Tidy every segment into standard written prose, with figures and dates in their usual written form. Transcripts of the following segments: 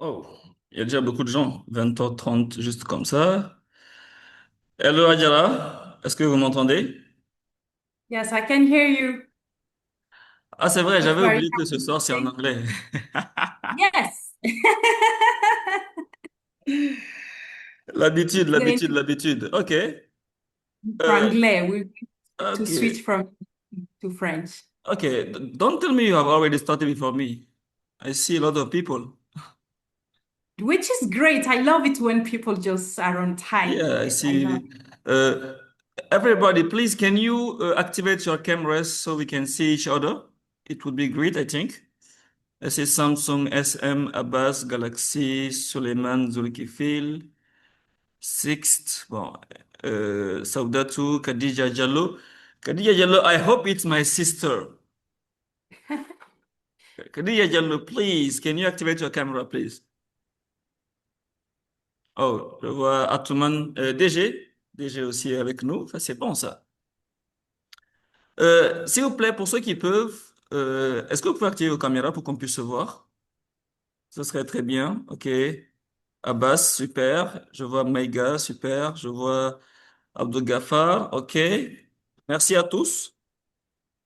Oh, il y a déjà beaucoup de gens. 20h30, juste comme ça. Hello Hadjara, est-ce que vous m'entendez? Yes, I can hear you. Ah, c'est vrai, But j'avais where are you oublié que ce soir c'est en calling anglais. Yes. L'habitude, It's going l'habitude, l'habitude. Ok. to be Euh, Franglais. We to ok. switch from to French, Okay. Don't tell me you have already started before me. I see a lot of people. which is great. I love it when people just are on time. Yeah, I I love see. Uh, Everybody, please, can you activate your cameras so we can see each other? It would be great, I think. I see Samsung, SM, Abbas, Galaxy, Suleiman, Zulkifil, Sixt, bon, Saudatu, Khadija Jallo. Khadija Jallo, I hope it's my sister. Khadija Jallo, please, can you activate your camera, please? Oh, je vois Atuman, DG. DG aussi est avec nous. Ça, c'est bon, ça. S'il vous plaît, pour ceux qui peuvent, est-ce que vous pouvez activer vos caméras pour qu'on puisse se voir? Ce serait très bien. OK. Abbas, super. Je vois Maïga, super. Je vois Abdou Ghaffar, OK. Merci à tous.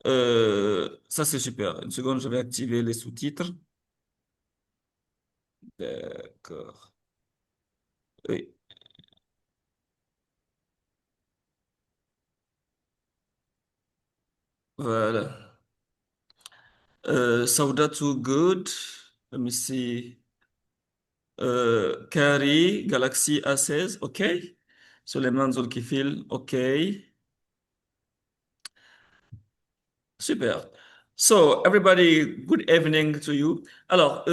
Ça, c'est super. Une seconde, je vais activer les sous-titres. D'accord. Oui, voilà. Sauda, too good. Let me see. Kari, Galaxy A16, OK. Suleiman Zulkifil, OK. Super. So, everybody, good evening to you. Alors,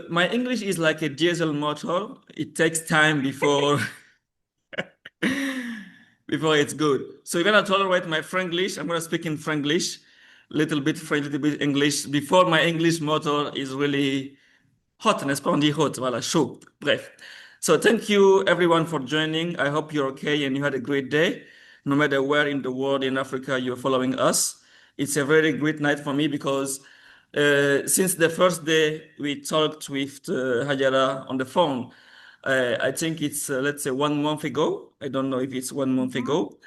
my English is like a diesel motor. It takes time before before it's good. So you're gonna tolerate my Franglish. I'm gonna speak in Franglish, little bit French, little bit English, before my English motor is really hot, n'est-ce pas? On dit hot, voilà, chaud. Bref. So thank you everyone for joining. I hope you're okay and you had a great day. No matter where in the world in Africa you're following us. It's a very great night for me because since the first day we talked with Hajara on the phone, I think it's let's say 1 month ago. I don't know if it's 1 month it. ago.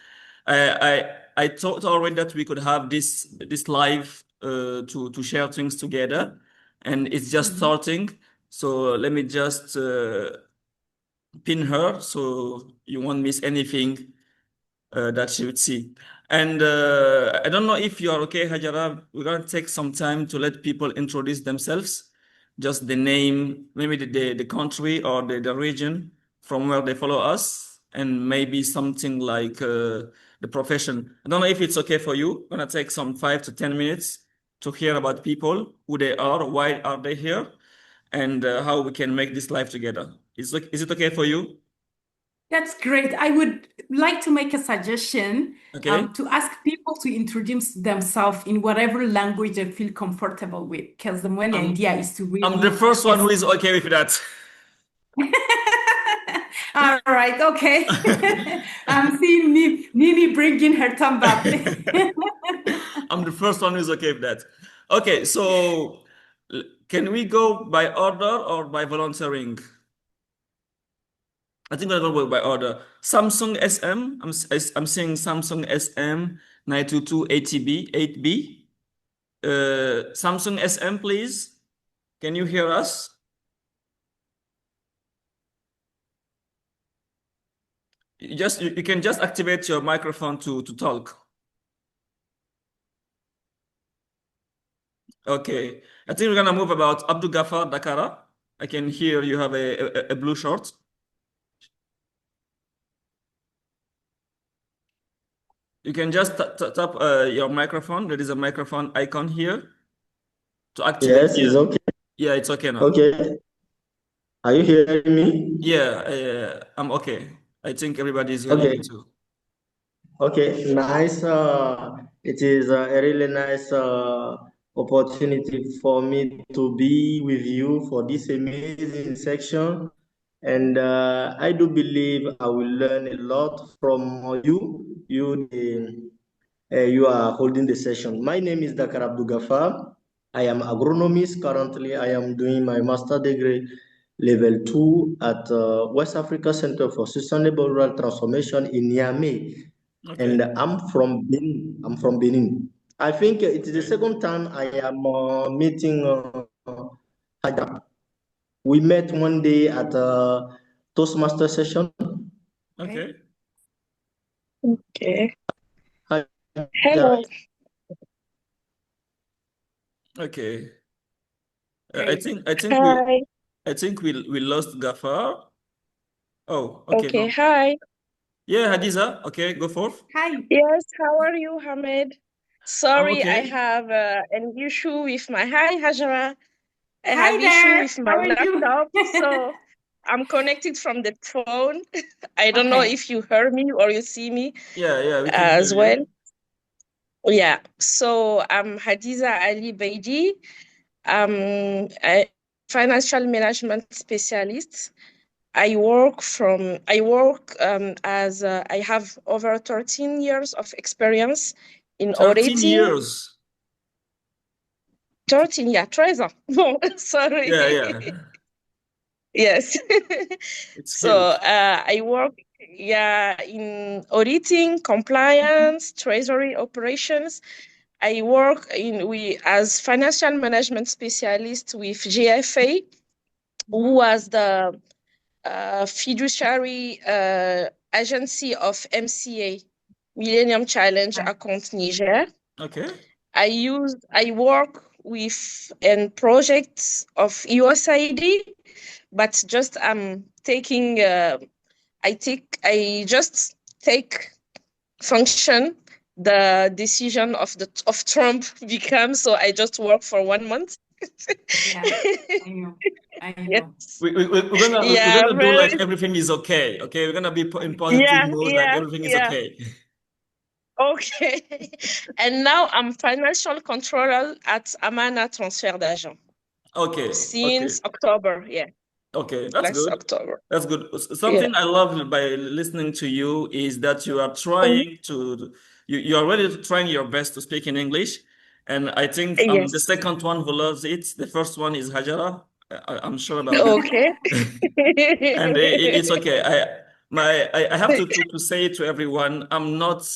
I thought already that we could have this live to share things together, and it's just Mhm. starting. So let me just pin her so you won't miss anything that she would see. And I don't know if you are okay, Hajara. We're going to take some time to let people introduce themselves, just the name, maybe the country or the region from where they follow us, and maybe something like the profession. I don't know if it's okay for you. We're going to take some 5 to 10 minutes to hear about people, who they are, why are they here, and how we can make this life together. Is it okay for you? That's great. I would like to make a suggestion Okay. to ask people to introduce themselves in whatever language they feel comfortable with, because the main I'm idea is to I'm the really first one who get. is okay with that. All right, okay. I'm seeing Nini bringing her thumb up. I'm the first one who's okay with that. Okay, so can we go by order or by volunteering? I think we're gonna go by order. Samsung SM. I'm seeing Samsung SM 922 ATB 8B. Samsung SM, please. Can you hear us? You can just activate your microphone to talk. Okay. I think we're gonna move about Abdul Ghaffar Dakara. I can hear you have a blue short. You can just tap your microphone. There is a microphone icon here to activate. Yes, Yeah. it's okay. Yeah, it's okay now. Okay. Are you hearing me? Yeah, I'm okay. I think everybody is hearing me Okay. too. Okay. Nice. It is a really nice opportunity for me to be with you for this amazing section. And I do believe I will learn a lot from you. You are holding the session. My name is Dakar Abdou Ghaffar. I am agronomist. Currently, I am doing my master degree level 2 at West Africa Center for Sustainable Rural Transformation in Niamey. Okay. And I'm from Benin. I think it is the second time I am meeting Hadjara. We met one day at a Toastmaster session. Okay. Okay. Hadjara. Hello. Okay. I Hi. think we lost Gafar. Oh, okay. Okay. No. Hi. Yeah, Hadiza. Okay, go forth. Hi. Yes. How are you, Hamed? Sorry, I okay. have an issue with my Hi, Hadjara. I Hi have there. issue with my How are you? laptop, so I'm connected from the phone. I don't know Okay. if you hear me or you see me Yeah, we can as hear you. well. Yeah. So I'm Hadiza Ali Beidi. I'm a financial management specialist. I work as I have over 13 years of experience in 13 auditing. years. 13, yeah, 13. No, sorry. Yeah. Yes. It's So huge. I work in auditing, compliance, treasury operations. I work as financial management specialist with GFA, who was the fiduciary agency of MCA, Millennium Challenge Account Niger. Okay. I work with projects of USAID, but just taking I just take function the decision of Trump become, so I just work for 1 month. Yeah, I know. Yes. We're gonna do like everything is okay. Okay, we're gonna be in positive mode, like everything is okay. Okay. And now I'm financial controller at Amana Transfer d'Argent. Okay. Since October, yeah. Okay, that's Last good. October. That's good. Something I love by listening to you is that you are trying to you are really trying your best to speak in English. And I think I'm the second one who loves it. The first one is Hadjara. I'm sure about that. Okay. And it's okay. I have to say to everyone, I'm not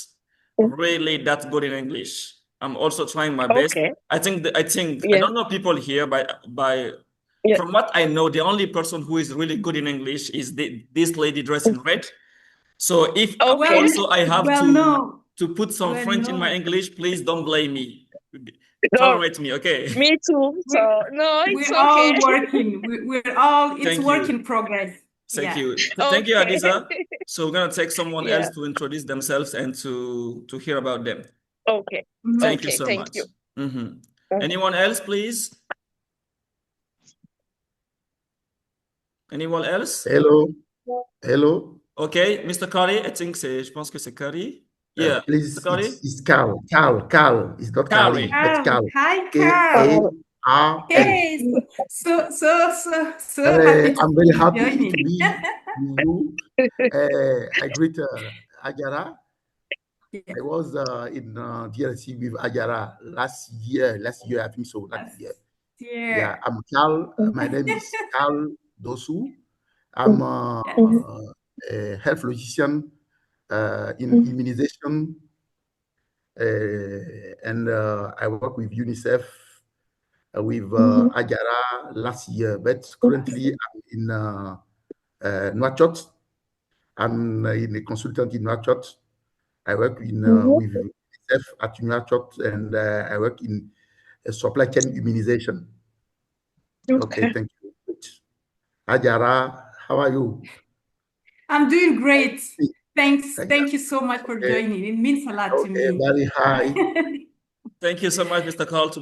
really that good in English. I'm also trying my best. Okay. I don't know people here from what I know, the only person who is really good in English is this lady dressed in red. So if also I have to put some French in my English, please don't blame me. Tolerate me, okay? Me too. So no, it's we're okay. all working. It's work in progress. Thank you. Thank you, Hadiza. So we're gonna take someone else to introduce themselves and to hear about them. Okay. Thank you so much. Anyone else, please? Anyone else? Hello. Okay, Mr. Kari, je pense que c'est Kari. Yeah, please, Mr. Kari? It's Carl. It's not Kari, but Carl. Hi, Carl. K-A-R-L. Hey, so happy I'm very happy joining. to be with you. I greet Hadjara. I was in DRC with Hadjara last year, I think so. Yeah, I'm Carl. My name is Carl Dosu. I'm a health logician in immunization, and I work with UNICEF with Hadjara last year, but currently I'm in Nouakchott. I'm in a consultant in Nouakchott. I work with UNICEF at Nouakchott, and I work in supply chain immunization. Okay, thank you. Hadjara, how are you? I'm doing great. Thanks. Thank you so much for joining. It means a lot to me. Very high. Thank you so much, Mr. Carl, for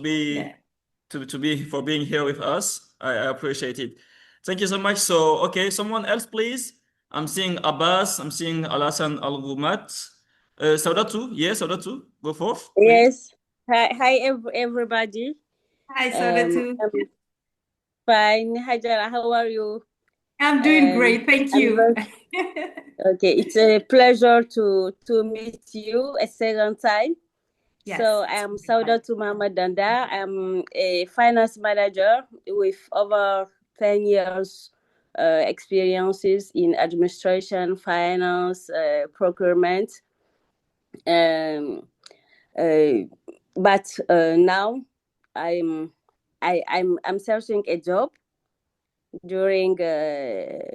being here with us. I appreciate it. Thank you so much. So, okay, someone else, please. I'm seeing Abbas. I'm seeing Alasan Al-Gumat. Saudatu, yes, Saudatu, go forth. Yes. Hi, everybody. Hi, Saudatu. Fine. Hadjara, how are you? I'm doing great. Thank you. Okay, it's a pleasure to meet you a second time. Yes. So I'm Saudatu Mama Danda. I'm a finance manager with over 10 years experiences in administration, finance, procurement. But now I'm searching a job during the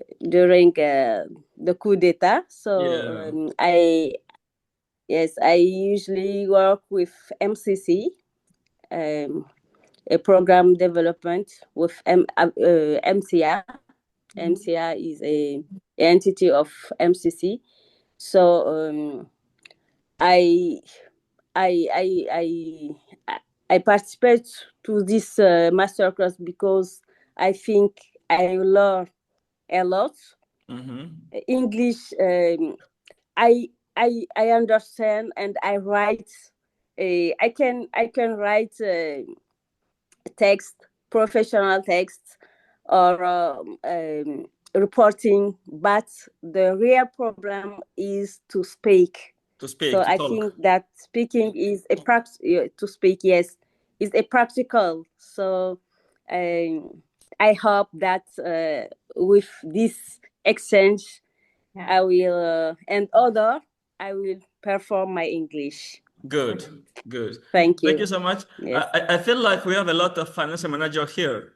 coup d'etat. So I usually work with MCC, a program development with MCR. MCR is a entity of MCC. So I participate to this masterclass because I think I learn a lot. English, I understand, and I write. I can write text, professional text, or reporting, but the real problem is to speak. So I think that speaking is a to speak, yes, is a practical. So I hope that with this exchange, I will I will perform my English. Good. Thank you. Thank you so much. Yes. I feel like we have a lot of financial managers here,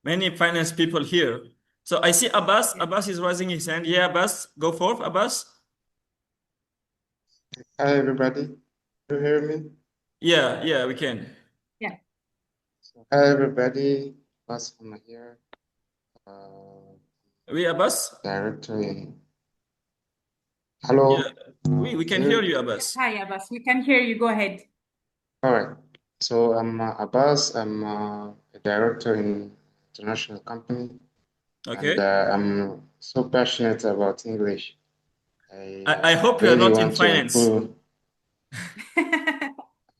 many finance people here. So I see Abbas. Abbas is raising his hand. Yeah, Abbas, go forth, Abbas. Hi, everybody. Do you hear me? Yeah, we can. Yeah. Hi, everybody. Abbas from here. Oui, Abbas? Director in... Hello. Yeah. We can hear you, Abbas. Hi, Abbas. We can hear you. Go ahead. All right. So I'm Abbas. I'm a director in international company. Okay. And I'm so passionate about English. I hope you're really not in want to finance. improve.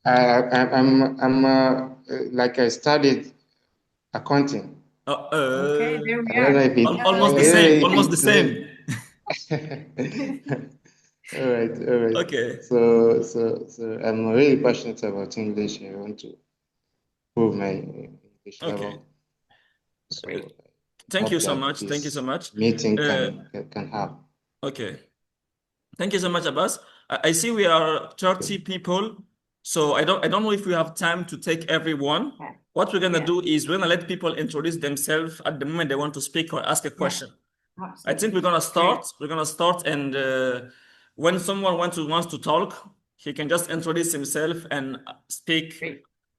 I'm like I studied accounting. Okay, there we I don't know are. if it, Almost the same. Almost the same. All right. Okay. So I'm really passionate about English. I want to improve my English level. So Great. Thank you so much. this Thank you so much. meeting can help. Okay. Thank you so much, Abbas. I see we are 30 people, so I don't know if we have time to take everyone. What we're gonna do is we're gonna let people introduce themselves at the moment they want to speak or ask a question. I think we're gonna start. We're gonna start, and when someone wants to talk, he can just introduce himself and speak,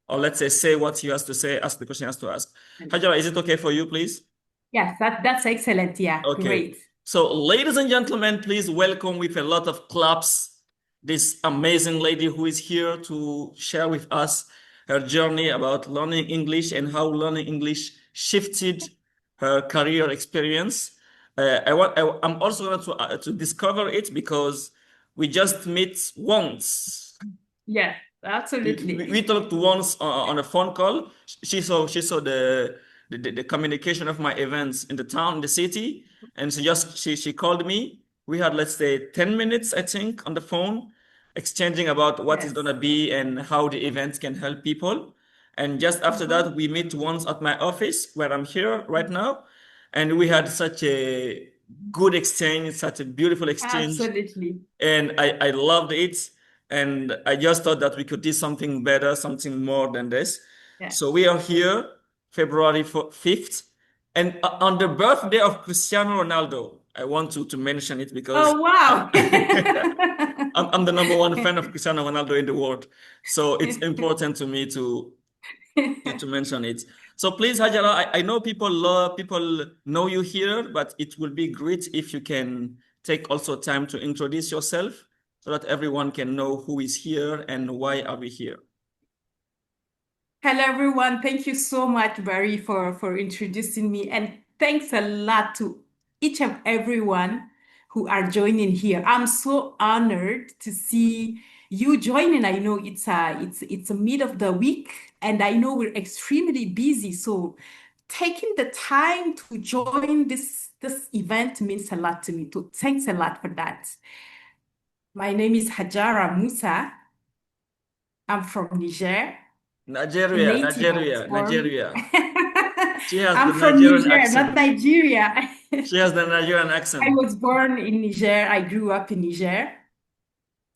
or let's say what he has to say, ask the question he has to ask. Hadjara, is it okay for you, please? Yes, that's excellent. Yeah, Okay. great. So, ladies and gentlemen, please welcome with a lot of claps this amazing lady who is here to share with us her journey about learning English and how learning English shifted her career experience. I'm also going to discover it because we just meet once. Yeah, absolutely. We talked once on a phone call. She saw the communication of my events in the town, in the city, and she called me. We had, let's say, 10 minutes, I think, on the phone, exchanging about what it's gonna be and how the events can help people. And just after that, we meet once at my office where I'm here right now, and we had such a good exchange, such a beautiful exchange. Absolutely. And I loved it. And I just thought that we could do something better, something more than this. Yeah. So we are here, February 5th. And on the birthday of Cristiano Ronaldo, I want to mention it because Oh, wow. I'm the #1 fan of Cristiano Ronaldo in the world. So it's important to me to mention it. So please, Hadjara, I know people know you here, but it will be great if you can take also time to introduce yourself so that everyone can know who is here and why are we here. Hello, everyone. Thank you so much, Barry, for introducing me. And thanks a lot to each and everyone who are joining here. I'm so honored to see you joining. I know it's a mid of the week, and I know we're extremely busy. So taking the time to join this event means a lot to me. So thanks a lot for that. My name is Hadjara Moussa. I'm from Niger. Nigeria. She has I'm from Nigerian Niger, accent. not Nigeria. She has the Nigerian accent. I was born in Niger. I grew up in Niger.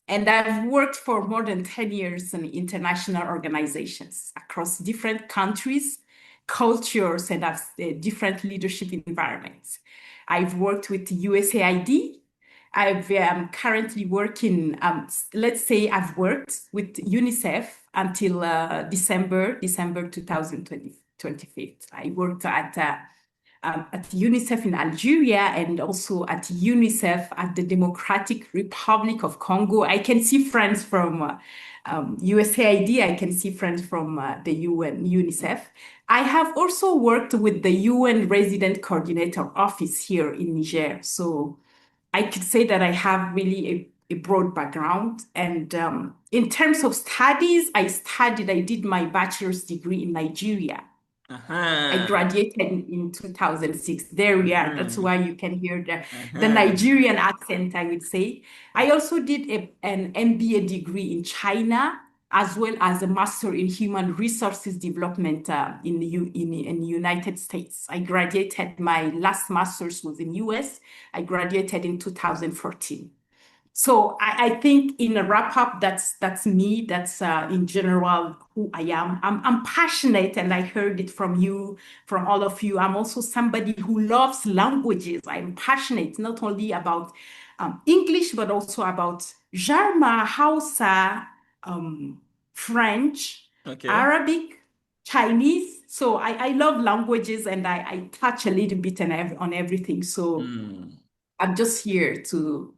And I've worked for more than 10 years in international organizations across different countries, cultures, and different leadership environments. I've worked with USAID. I'm currently working, let's say I've worked with UNICEF until December 2025. I worked at UNICEF in Algeria and also at UNICEF at the Democratic Republic of Congo. I can see friends from USAID. I can see friends from the UN, UNICEF. I have also worked with the UN Resident Coordinator Office here in Niger. So I could say that I have really a broad background. And in terms of studies, I did my bachelor's degree in Nigeria. I graduated in 2006. There we are. That's why you can hear the Nigerian accent, I would say. I also did an MBA degree in China, as well as a master in human resources development in the United States. I graduated, my last master's was in US. I graduated in 2014. So I think in a wrap up, that's me. That's in general who I am. I'm passionate, and I heard it from you, from all of you. I'm also somebody who loves languages. I'm passionate not only about English, but also about Jarma, Hausa, French, Arabic, Chinese. So I love languages, and I touch a little bit on everything. So I'm just here to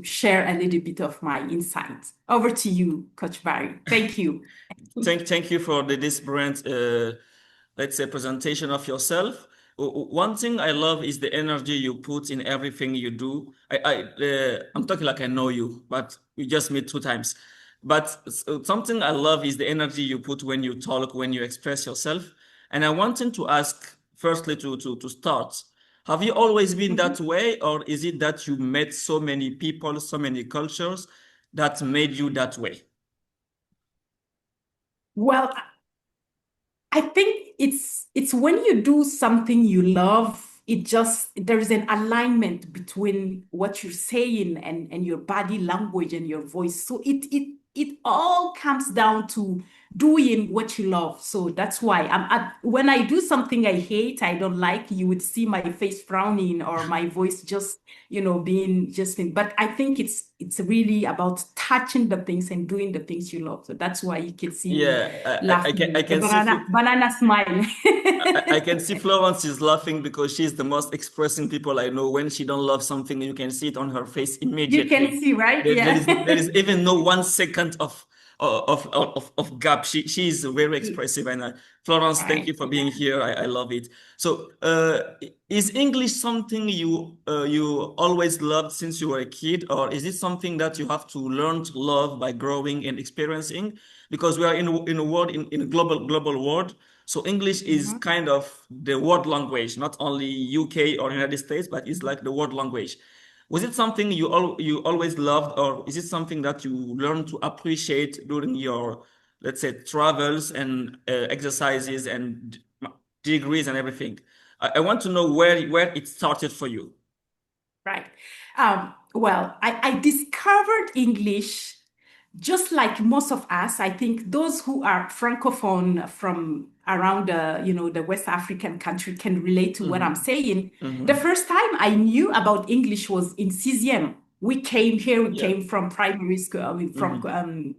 share a little bit of my insights. Over to you, Coach Barry. Thank you. Thank you for this brilliant, let's say, presentation of yourself. One thing I love is the energy you put in everything you do. I'm talking like I know you, but we just met 2 times. But something I love is the energy you put when you talk, when you express yourself. And I wanted to ask, firstly, to start, have you always been that way, or is it that you met so many people, so many cultures that made you that way? Well, I think it's when you do something you love, there's an alignment between what you're saying and your body language and your voice. So it all comes down to doing what you love. So that's why when I do something I hate, I don't like, you would see my face frowning or my voice just, being but I think it's really about touching the things and doing the things you love. So that's why you can see me laughing. I can banana smile. I can see Florence is laughing because she's the most expressing people I know. When she don't love something, you can see it on her face immediately. You can see, right? There is even no 1 second of gap. She is very expressive, and Florence, thank you for being here. I love it. So, is English something you always loved since you were a kid, or is it something that you have to learn to love by growing and experiencing? Because we are in a world, in a global world. So English is kind of the world language, not only UK or United States, but it's like the world language. Was it something you always loved, or is it something that you learned to appreciate during your, let's say, travels and exercises and degrees and everything? I want to know where it started for you. Right. Well, I discovered English just like most of us. I think those who are Francophone from around the West African country can relate to what I'm saying. The first time I knew about English was in 6e. We came here, we came from primary school,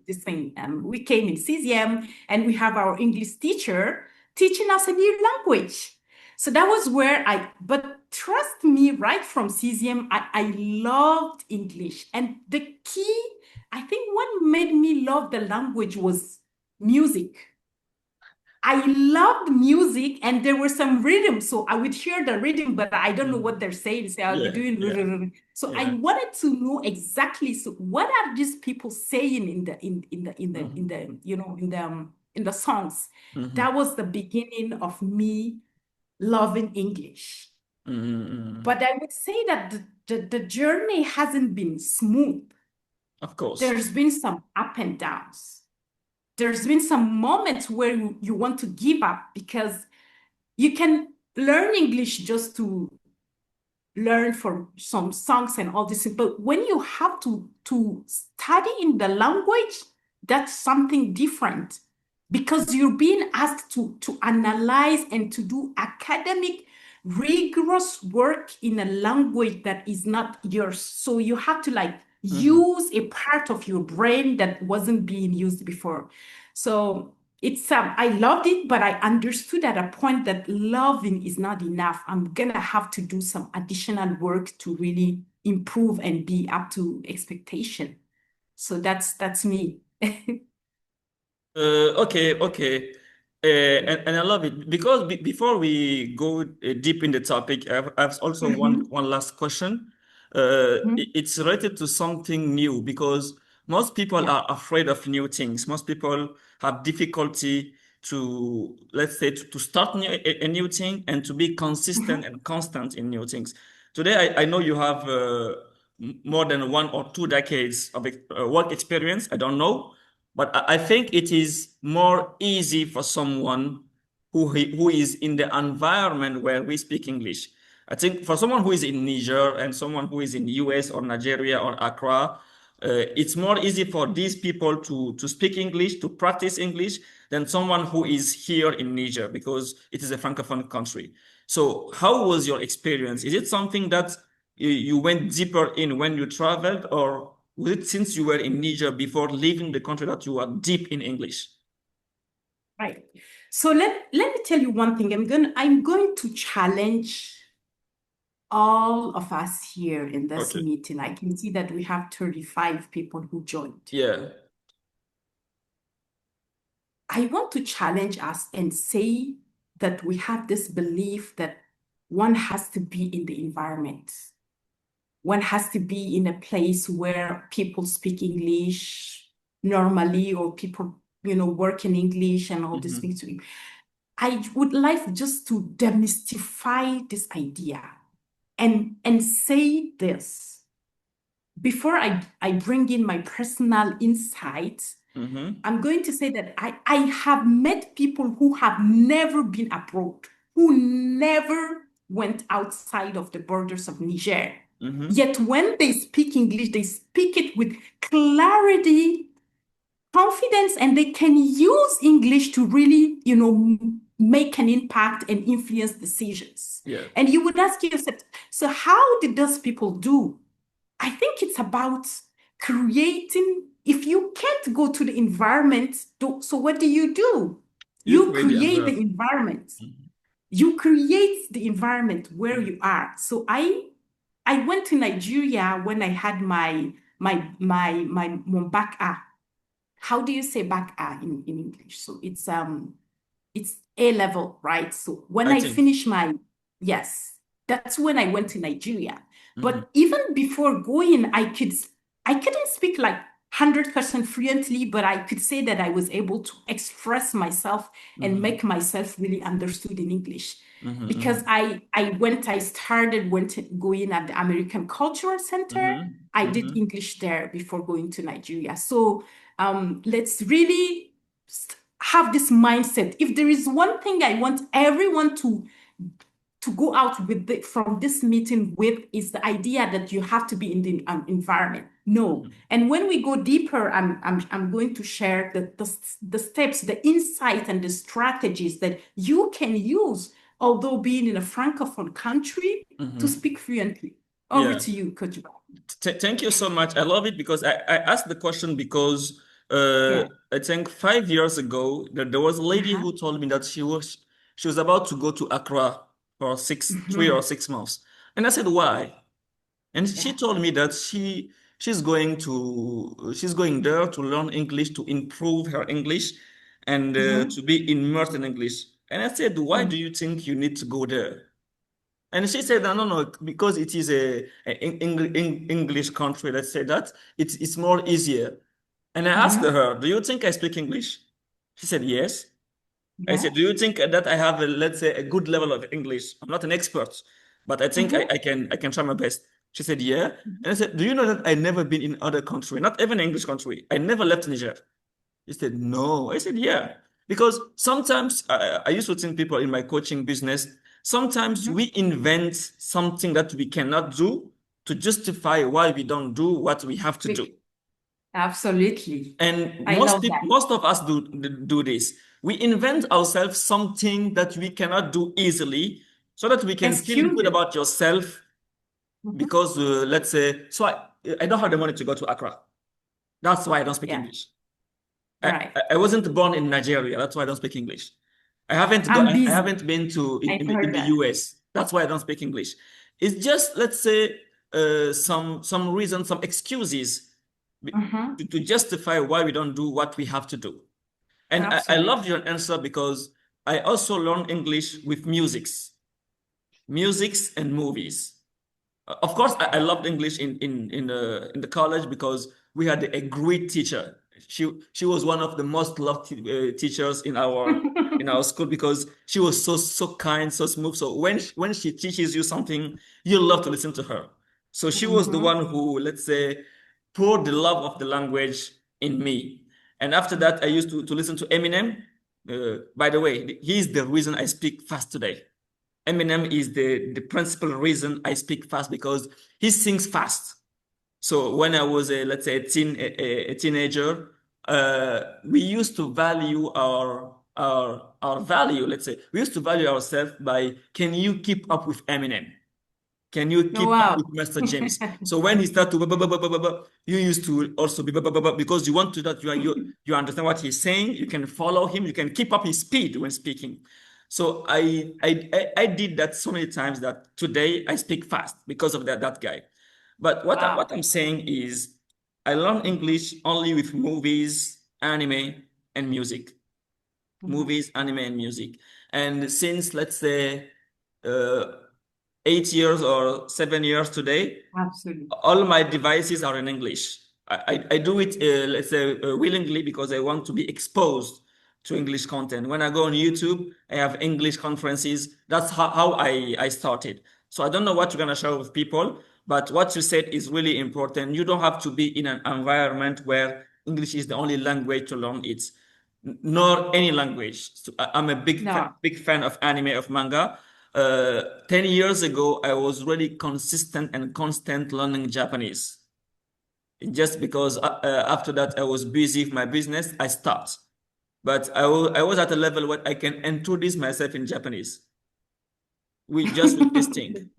this thing. We came in 6e, and we have our English teacher teaching us a new language. So that was where but trust me, right from 6e, I loved English. And the key, I think what made me love the language was music. I loved music, and there were some rhythms. So I would hear the rhythm, but I don't know what they're saying. So I'll be doing. So I wanted to know exactly. So what are these people saying in the songs? That was the beginning of me loving English. But I would say that the journey hasn't been smooth. Of course. There's been some up and downs. There's been some moments where you want to give up, because you can learn English just to learn from some songs and all this. But when you have to study in the language, that's something different because you're being asked to analyze and to do academic rigorous work in a language that is not yours. So you have to like use a part of your brain that wasn't being used before. So it's I loved it, but I understood at a point that loving is not enough. I'm gonna have to do some additional work to really improve and be up to expectation. So that's me. Okay. And I love it because before we go deep in the topic, I've also one last question. It's related to something new because most people are afraid of new things. Most people have difficulty to, let's say, to start a new thing and to be consistent and constant in new things. Today, I know you have more than 1 or 2 decades of work experience. I don't know. But I think it is more easy for someone who is in the environment where we speak English. I think for someone who is in Niger and someone who is in US or Nigeria or Accra, it's more easy for these people to speak English, to practice English, than someone who is here in Niger because it is a Francophone country. So how was your experience? Is it something that you went deeper in when you traveled, or was it since you were in Niger before leaving the country that you were deep in English? Right. So let me tell you one thing. I'm going to challenge all of us here in this meeting. I can see that we have 35 people who joined. Yeah. I want to challenge us and say that we have this belief that one has to be in the environment. One has to be in a place where people speak English normally, or people, work in English and all these things. I would like just to demystify this idea and say this. Before I bring in my personal insights, I'm going to say that I have met people who have never been abroad, who never went outside of the borders of Niger. Yet when they speak English, they speak it with clarity, confidence, and they can use English to really, make an impact and influence decisions. Yeah. And you would ask yourself, so how did those people do? I think it's about creating. If you can't go to the environment, so what do? You create the environment. You create the environment where you are. So I went to Nigeria when I had my back. How do you say back in English? So it's A level, right? So when I finished that's when I went to Nigeria. But even before going, I couldn't speak like 100% fluently, but I could say that I was able to express myself and make myself really understood in English. Because I started going at the American Cultural Center. I did English there before going to Nigeria. So let's really have this mindset. If there is one thing I want everyone to go out with from this meeting with, is the idea that you have to be in the environment. No. And when we go deeper, I'm going to share the steps, the insight, and the strategies that you can use, although being in a Francophone country, to speak fluently. Over to you, Coach. Thank you so much. I love it because I asked the question because I think 5 years ago there was a lady who told me that she was about to go to Accra for 3 or 6 months, and I said, why? And she told me that she's going there to learn English, to improve her English, and to be immersed in English. And I said, why do you think you need to go there? And she said, no, because it is a English country, let's say that, it's more easier. And I asked her, do you think I speak English? She said, yes. I said, do you think that I have, let's say, a good level of English? I'm not an expert, but I think I can try my best. She said, yeah. And I said, do you know that I've never been in other country, not even English country? I never left Niger. She said, no. I said, yeah. Because sometimes I used to think people in my coaching business, Sometimes we invent something that we cannot do to justify why we don't do what we have to do. Absolutely. And I love that. most of us do this. We invent ourselves something that we cannot do easily so that we can feel good Excuses. about yourself. Because let's say, so I don't have the money to go to Accra. That's why I don't speak English. Right. I wasn't born in Nigeria. That's why I don't speak English. I haven't been to in the US. That's why I don't speak English. It's just, let's say, some reason, some excuses to justify why we don't do what we have to do. And I love your answer because I also learned English with musics and movies. Of course, I loved English in the college because we had a great teacher. She was one of the most loved teachers in our school because she was so kind, so smooth. So when she teaches you something, you love to listen to her. So she was the one who, let's say, poured the love of the language in me. And after that, I used to listen to Eminem. By the way, he's the reason I speak fast today. Eminem is the principal reason I speak fast because he sings fast. So when I was let's say a teenager, we used to value our value. Let's say we used to value ourselves by, can you keep up with Eminem? Can you keep up with Mr. James? So when he started to you used to also be because you want to that you understand what he's saying. You can follow him. You can keep up his speed when speaking. So I did that so many times that today I speak fast because of that guy. But what I'm saying is I learned English only with movies, anime, and music. Movies, anime, and music. And since, let's say, 8 years or 7 years today, all my devices are in English. I do it, let's say, willingly because I want to be exposed to English content. When I go on YouTube, I have English conferences. That's how I started. So I don't know what you're going to share with people, but what you said is really important. You don't have to be in an environment where English is the only language to learn it, nor any language. So I'm a big fan of anime, of manga. 10 years ago, I was really consistent and constant learning Japanese. Just because after that, I was busy with my business, I stopped. But I was at a level where I can introduce myself in Japanese. With this thing.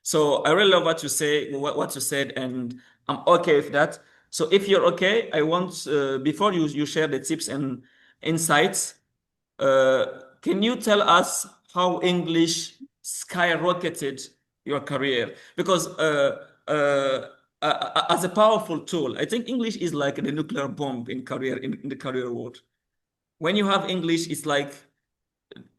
So I really love what you say, what you said, and I'm okay with that. So if you're okay, I want, before you share the tips and insights, can you tell us how English skyrocketed your career? Because as a powerful tool, I think English is like the nuclear bomb in the career world. When you have English, it's like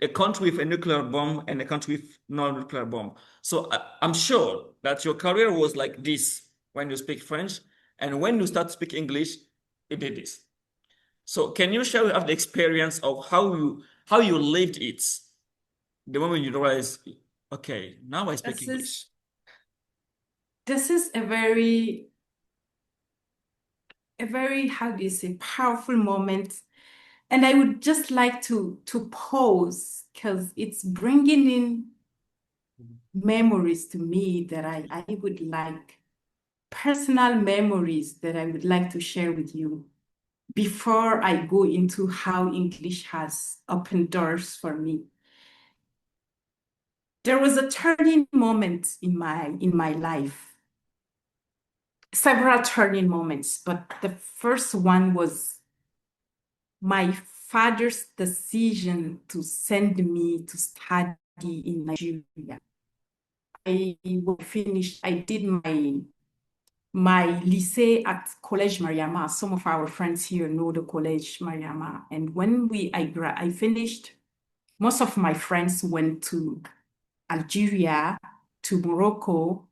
a country with a nuclear bomb and a country with non-nuclear bomb. So I'm sure that your career was like this when you speak French, and when you start to speak English, it did this. So can you share with us the experience of how you lived it, the moment you realize, okay, now I speak English? This is a very, how do you say, powerful moment. And I would just like to pause because it's bringing in memories to me that I would like, personal memories that I would like to share with you before I go into how English has opened doors for me. There was a turning moment in my life, several turning moments, but the first one was my father's decision to send me to study in Nigeria. I did my lycée at Collège Mariama. Some of our friends here know the Collège Mariama. And when I finished, most of my friends went to Algeria, to Morocco,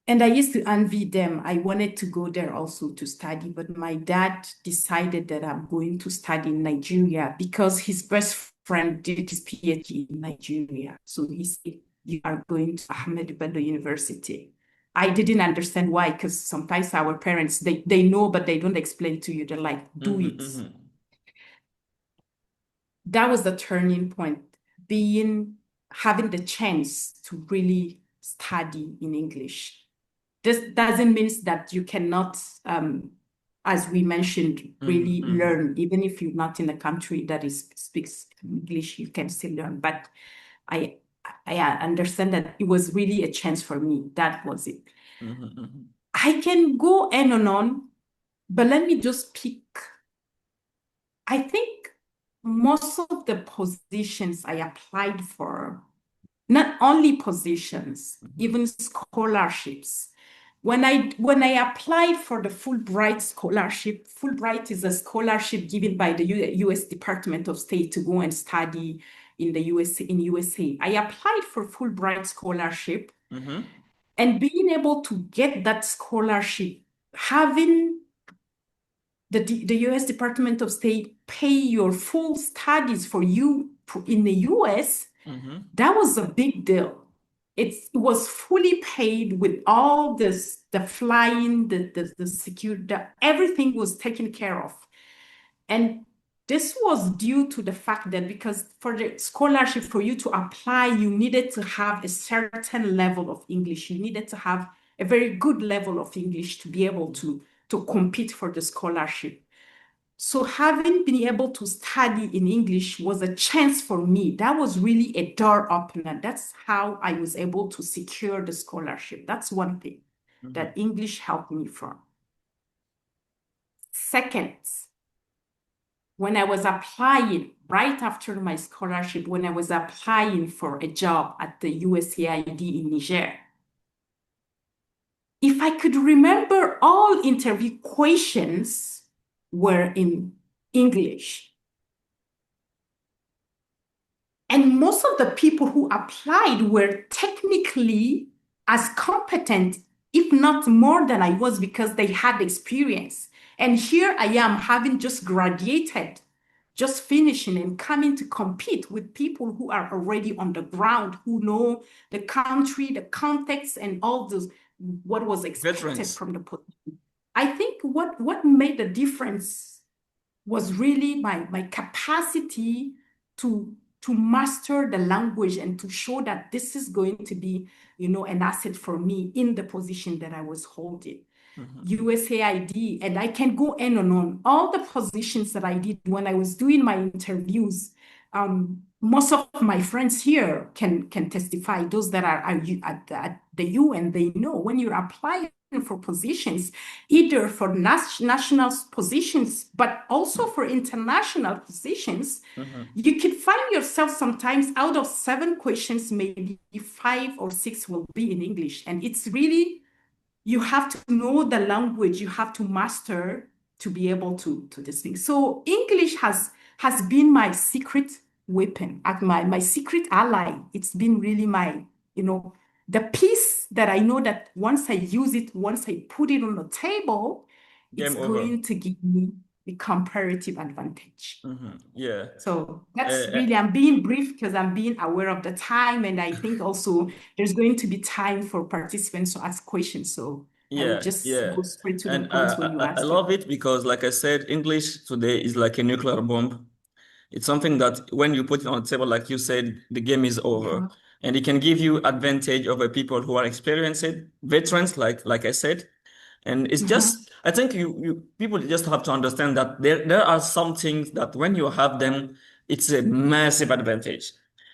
and I used to envy them. I wanted to go there also to study, but my dad decided that I'm going to study in Nigeria because his best friend did his PhD in Nigeria. So he said, you are going to Ahmed BARRY University. I didn't understand why, because sometimes our parents, they know, but they don't explain to you. They're like, do it. That was the turning point. having the chance to really study in English. This doesn't mean that you cannot, as we mentioned, really learn. Even if you're not in a country that speaks English, you can still learn. But I understand that it was really a chance for me. That was it. I can go on, but let me just pick. I think most of the positions I applied for, not only positions, even scholarships. When I applied for the Fulbright scholarship, Fulbright is a scholarship given by the U.S. Department of State to go and study in the USA. I applied for Fulbright scholarship, and being able to get that scholarship, having the U.S. Department of State pay your full studies for you in the U.S., that was a big deal. It was fully paid with all this, the flying, the security, everything was taken care of. And this was due to the fact that because for the scholarship, for you to apply, you needed to have a certain level of English. You needed to have a very good level of English to be able to compete for the scholarship. So having been able to study in English was a chance for me. That was really a door opener. That's how I was able to secure the scholarship. That's one thing that English helped me from. Second, when I was applying, right after my scholarship, when I was applying for a job at the USAID in Niger, if I could remember, all interview questions were in English. And most of the people who applied were technically as competent, if not more than I was, because they had experience. And here I am, having just graduated, just finishing and coming to compete with people who are already on the ground, who know the country, the context, and all those, what was expected from the position. I think what made the difference was really my capacity to master the language and to show that this is going to be, an asset for me in the position that I was holding. USAID, and I can go on. All the positions that I did when I was doing my interviews, most of my friends here can testify, those that are at the UN, they know when you're applying for positions, either for national positions, but also for international positions, you can find yourself sometimes out of 7 questions, maybe 5 or 6 will be in English. And it's really, you have to know the language, you have to master to be able to this thing. So English has been my secret weapon, my secret ally. It's been really my, the piece that I know that once I use it, once I put it on the table, it's going to give me the comparative advantage. Yeah. So that's really, I'm being brief because I'm being aware of the time. And I think also there's going to be time for participants to ask questions. So I will just go straight to the point when you ask. I love it because, like I said, English today is like a nuclear bomb. It's something that when you put it on the table, like you said, the game is over. And it can give you advantage over people who are experienced, veterans, like I said. And it's just, I think you people just have to understand that there are some things that when you have them, it's a massive advantage.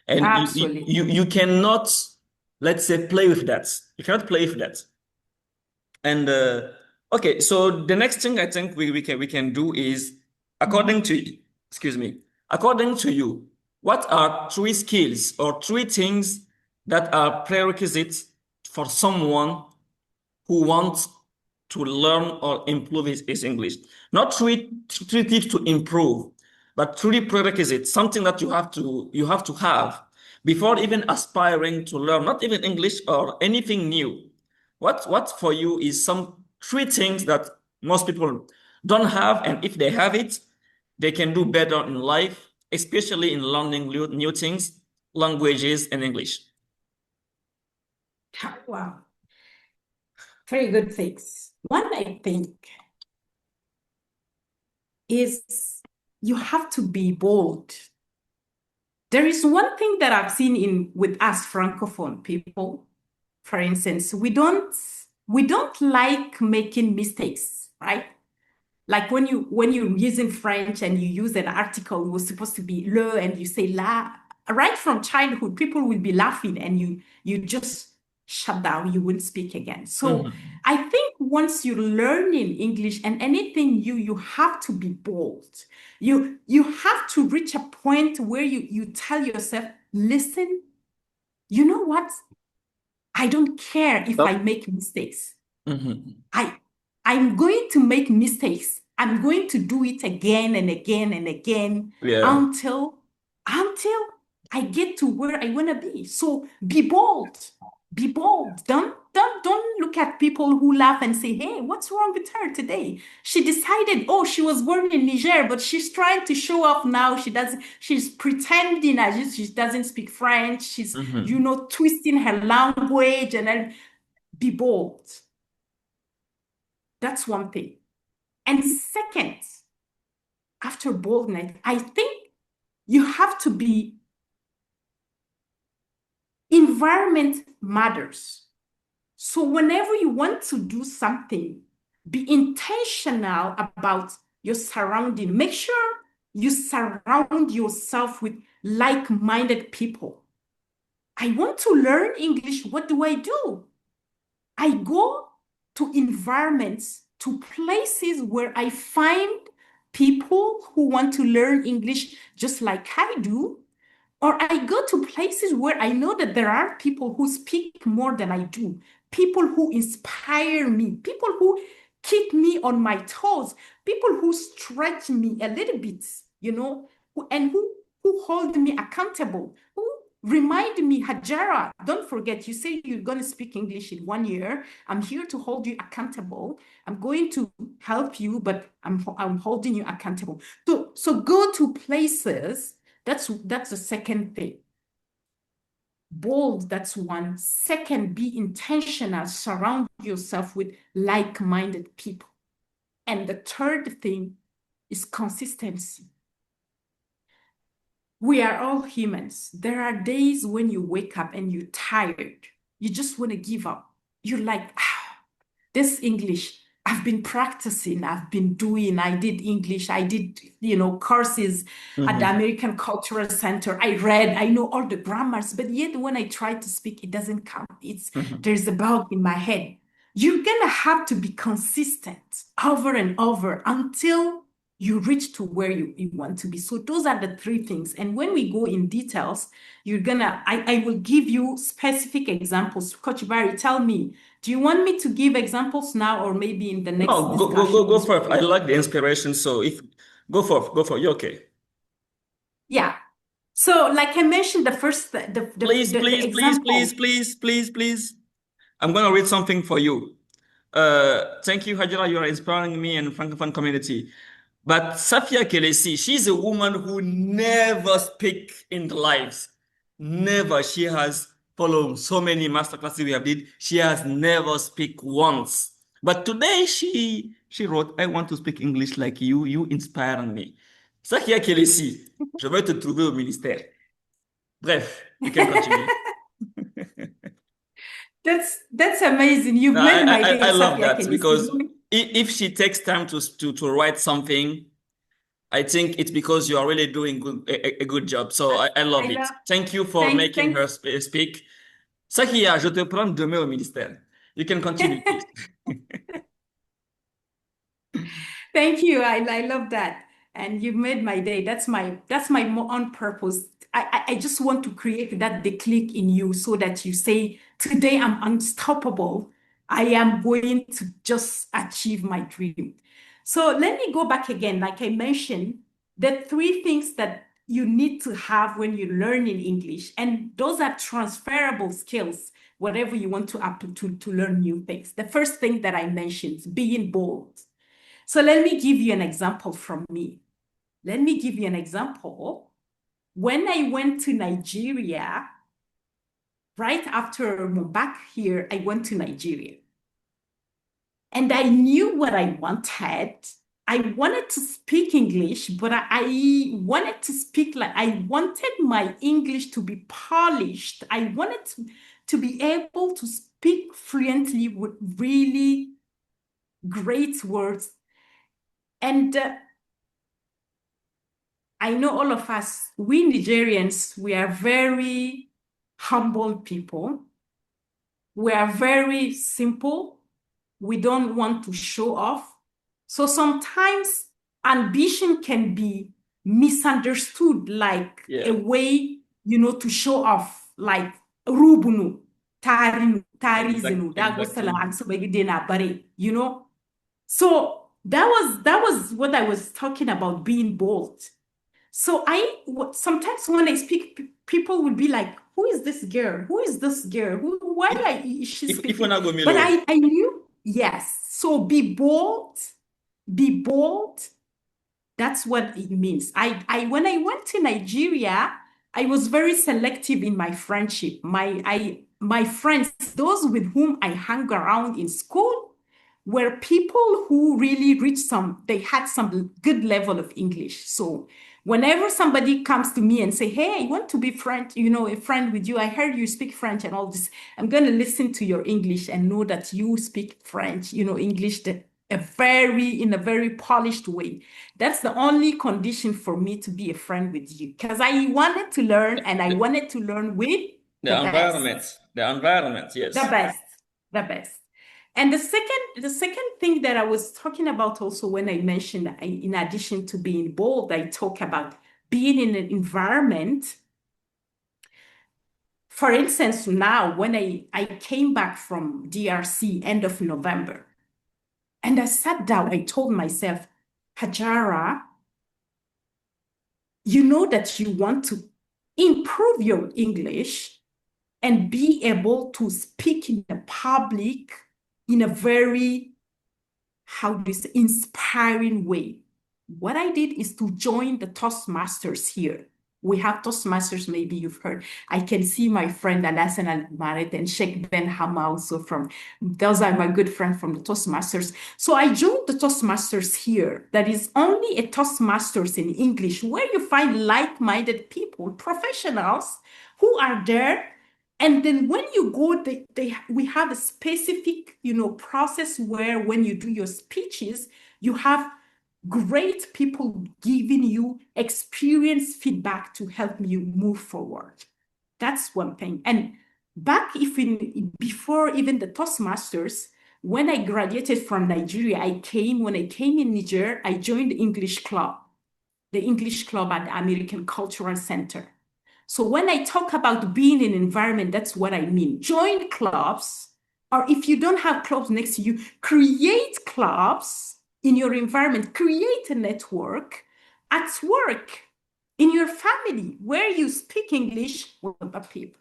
And you cannot, let's say, play with that. You cannot play with that. And okay, so the next thing I think we can do is, according to you, what are 3 skills or 3 things that are prerequisites for someone who wants to learn or improve his English? Not 3 tips to improve, but 3 prerequisites, something that you have to have before even aspiring to learn, not even English or anything new. What for you is some 3 things that most people don't have, and if they have it, they can do better in life, especially in learning new things, languages, and English? Wow. 3 good things. One, I think, is you have to be bold There is one thing that I've seen with us Francophone people. For instance, we don't like making mistakes, right? Like when you're using French and you use an article, it was supposed to be le and you say la. Right from childhood, people will be laughing and you just shut down, you wouldn't speak again. So I think once you learn in English and anything you have to be bold. You have to reach a point where you tell yourself, listen, you know what? I don't care if I make mistakes. I'm going to make mistakes. I'm going to do it again and again and again until I get to where I want to be. So be bold. Be bold. Don't look at people who laugh and say, hey, what's wrong with her today? She decided, oh, she was born in Niger, but she's trying to show off now. She's pretending as if she doesn't speak French. She's, twisting her language and then be bold. That's one thing. And second, after boldness, I think you have to be, environment matters. So whenever you want to do something, be intentional about your surrounding. Make sure you surround yourself with like-minded people. I want to learn English. What do? I go to environments, to places where I find people who want to learn English just like I do, or I go to places where I know that there are people who speak more than I do, people who inspire me, people who keep me on my toes, people who stretch me a little bit, and who hold me accountable, who remind me, Hadjara, don't forget, you say you're going to speak English in 1 year. I'm here to hold you accountable. I'm going to help you, but I'm holding you accountable. So go to places. That's the second thing. Bold, that's one. Second, be intentional. Surround yourself with like-minded people. And the third thing is consistency. We are all humans. There are days when you wake up and you're tired. You just want to give up. You're like, this English, I've been practicing, I did English, I did, courses at the American Cultural Center. I read, I know all the grammars, but yet when I try to speak, it doesn't come. There's a bug in my head. You're going to have to be consistent over and over until you reach to where you want to be. So those are the three things. And when we go in details, I will give you specific examples. Coach Barry, tell me, do you want me to give examples now or maybe in the next discussion? Go for it. I like the inspiration. So go for it. You're okay. Yeah. So like I mentioned, the first, Please. I'm going to read something for you. Thank you, Hadjara. You are inspiring me and Francophone community. But Safia Kelesi, she's a woman who never speaks in the lives. Never. She has followed so many masterclasses we have did. She has never speak once. But today she wrote, I want to speak English like you. You inspire me. Safia Kelesi, je vais te trouver au ministère. Bref, you can continue. That's amazing. You've made my day. I love that because if she takes time to write something, I think it's because you are really doing a good job. So I love it. Thank you for making her speak. Sakia, je te prends demain au ministère. You can continue, please. Thank you. I love that. And you've made my day. That's my own purpose. I just want to create that click in you so that you say, today I'm unstoppable. I am going to just achieve my dream. So let me go back again. Like I mentioned, the three things that you need to have when you learn in English, and those are transferable skills, whatever you want to learn new things. The first thing that I mentioned is being bold. So let me give you an example from me. Let me give you an example. When I went to Nigeria, right after back here, I went to Nigeria. And I knew what I wanted. I wanted to speak English, but I wanted to speak like I wanted my English to be polished. I wanted to be able to speak fluently with really great words. And I know all of us, we Nigerians, we are very humble people. We are very simple. We don't want to show off. So sometimes ambition can be misunderstood like a way, to show off, like rubunu, tarinu, tarizinu, So that was what I was talking about, being bold. So sometimes when I speak, people would be like, who is this girl? Who is this girl? Why is she speaking? But I knew, yes. So be bold. That's what it means. When I went to Nigeria, I was very selective in my friendship. My friends, those with whom I hung around in school, were people who really they had some good level of English. So whenever somebody comes to me and say, hey, I want to be a friend with you. I heard you speak French and all this. I'm going to listen to your English and know that you speak French, English in a very polished way. That's the only condition for me to be a friend with you, because I wanted to learn, and I wanted to learn with the environment. The environment, yes. The best. And the second thing that I was talking about also, when I mentioned, in addition to being bold, I talk about being in an environment. For instance, now when I came back from DRC end of November, and I sat down, I told myself, Hadjara, you know that you want to improve your English and be able to speak in the public in a very, inspiring way. What I did is to join the Toastmasters here. We have Toastmasters, maybe you've heard. I can see my friend Alassane Al-Maret and Sheikh Ben Hama also those are my good friends from the Toastmasters. So I joined the Toastmasters here. That is only a Toastmasters in English, where you find like-minded people, professionals who are there. And then when you go, we have a specific, process where when you do your speeches, you have great people giving you experience feedback to help you move forward. That's one thing. And before even the Toastmasters, when I graduated from Nigeria, when I came in Niger, I joined the English club at the American Cultural Center. So when I talk about being in an environment, that's what I mean. Join clubs, or if you don't have clubs next to you, create clubs in your environment, create a network at work, in your family, where you speak English with other people.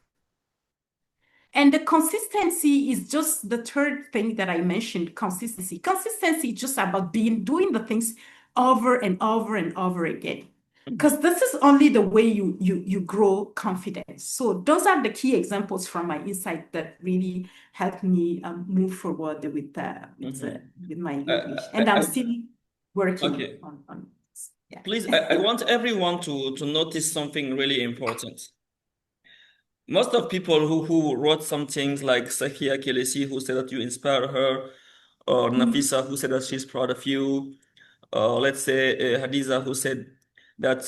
And the consistency is just the third thing that I mentioned, consistency. Consistency is just about doing the things over and over and over again. Because this is only the way you grow confidence. So those are the key examples from my insight that really helped me move forward with my English. And I'm still working on this. Yeah. Please, I want everyone to notice something really important. Most of people who wrote some things, like Sakia Kelesi, who said that you inspire her, or Nafisa, who said that she's proud of you, or let's say Hadiza, who said that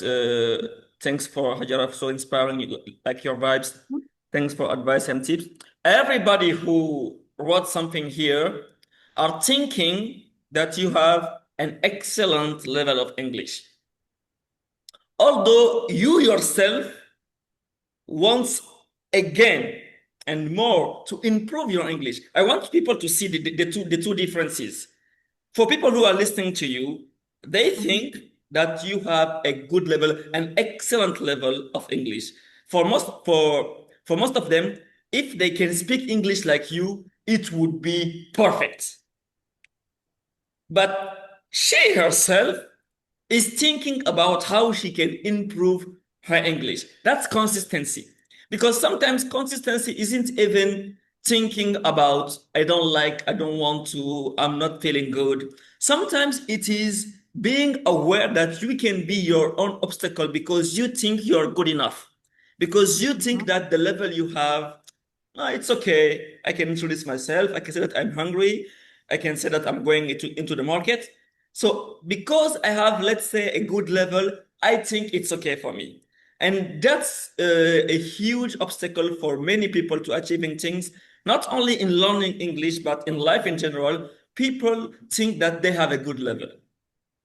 thanks for Hadjara, so inspiring, like your vibes. Thanks for advice and tips. Everybody who wrote something here are thinking that you have an excellent level of English. Although you yourself want again and more to improve your English. I want people to see the two differences. For people who are listening to you, they think that you have a good level, an excellent level of English. For most of them, if they can speak English like you, it would be perfect. But she herself is thinking about how she can improve her English. That's consistency. Because sometimes consistency isn't even thinking about, I don't want to, I'm not feeling good. Sometimes it is being aware that you can be your own obstacle because you think you're good enough, because you think that the level you have, no, it's okay. I can introduce myself. I can say that I'm hungry. I can say that I'm going into the market. So because I have, let's say, a good level, I think it's okay for me. And that's a huge obstacle for many people to achieving things, not only in learning English, but in life in general. People think that they have a good level.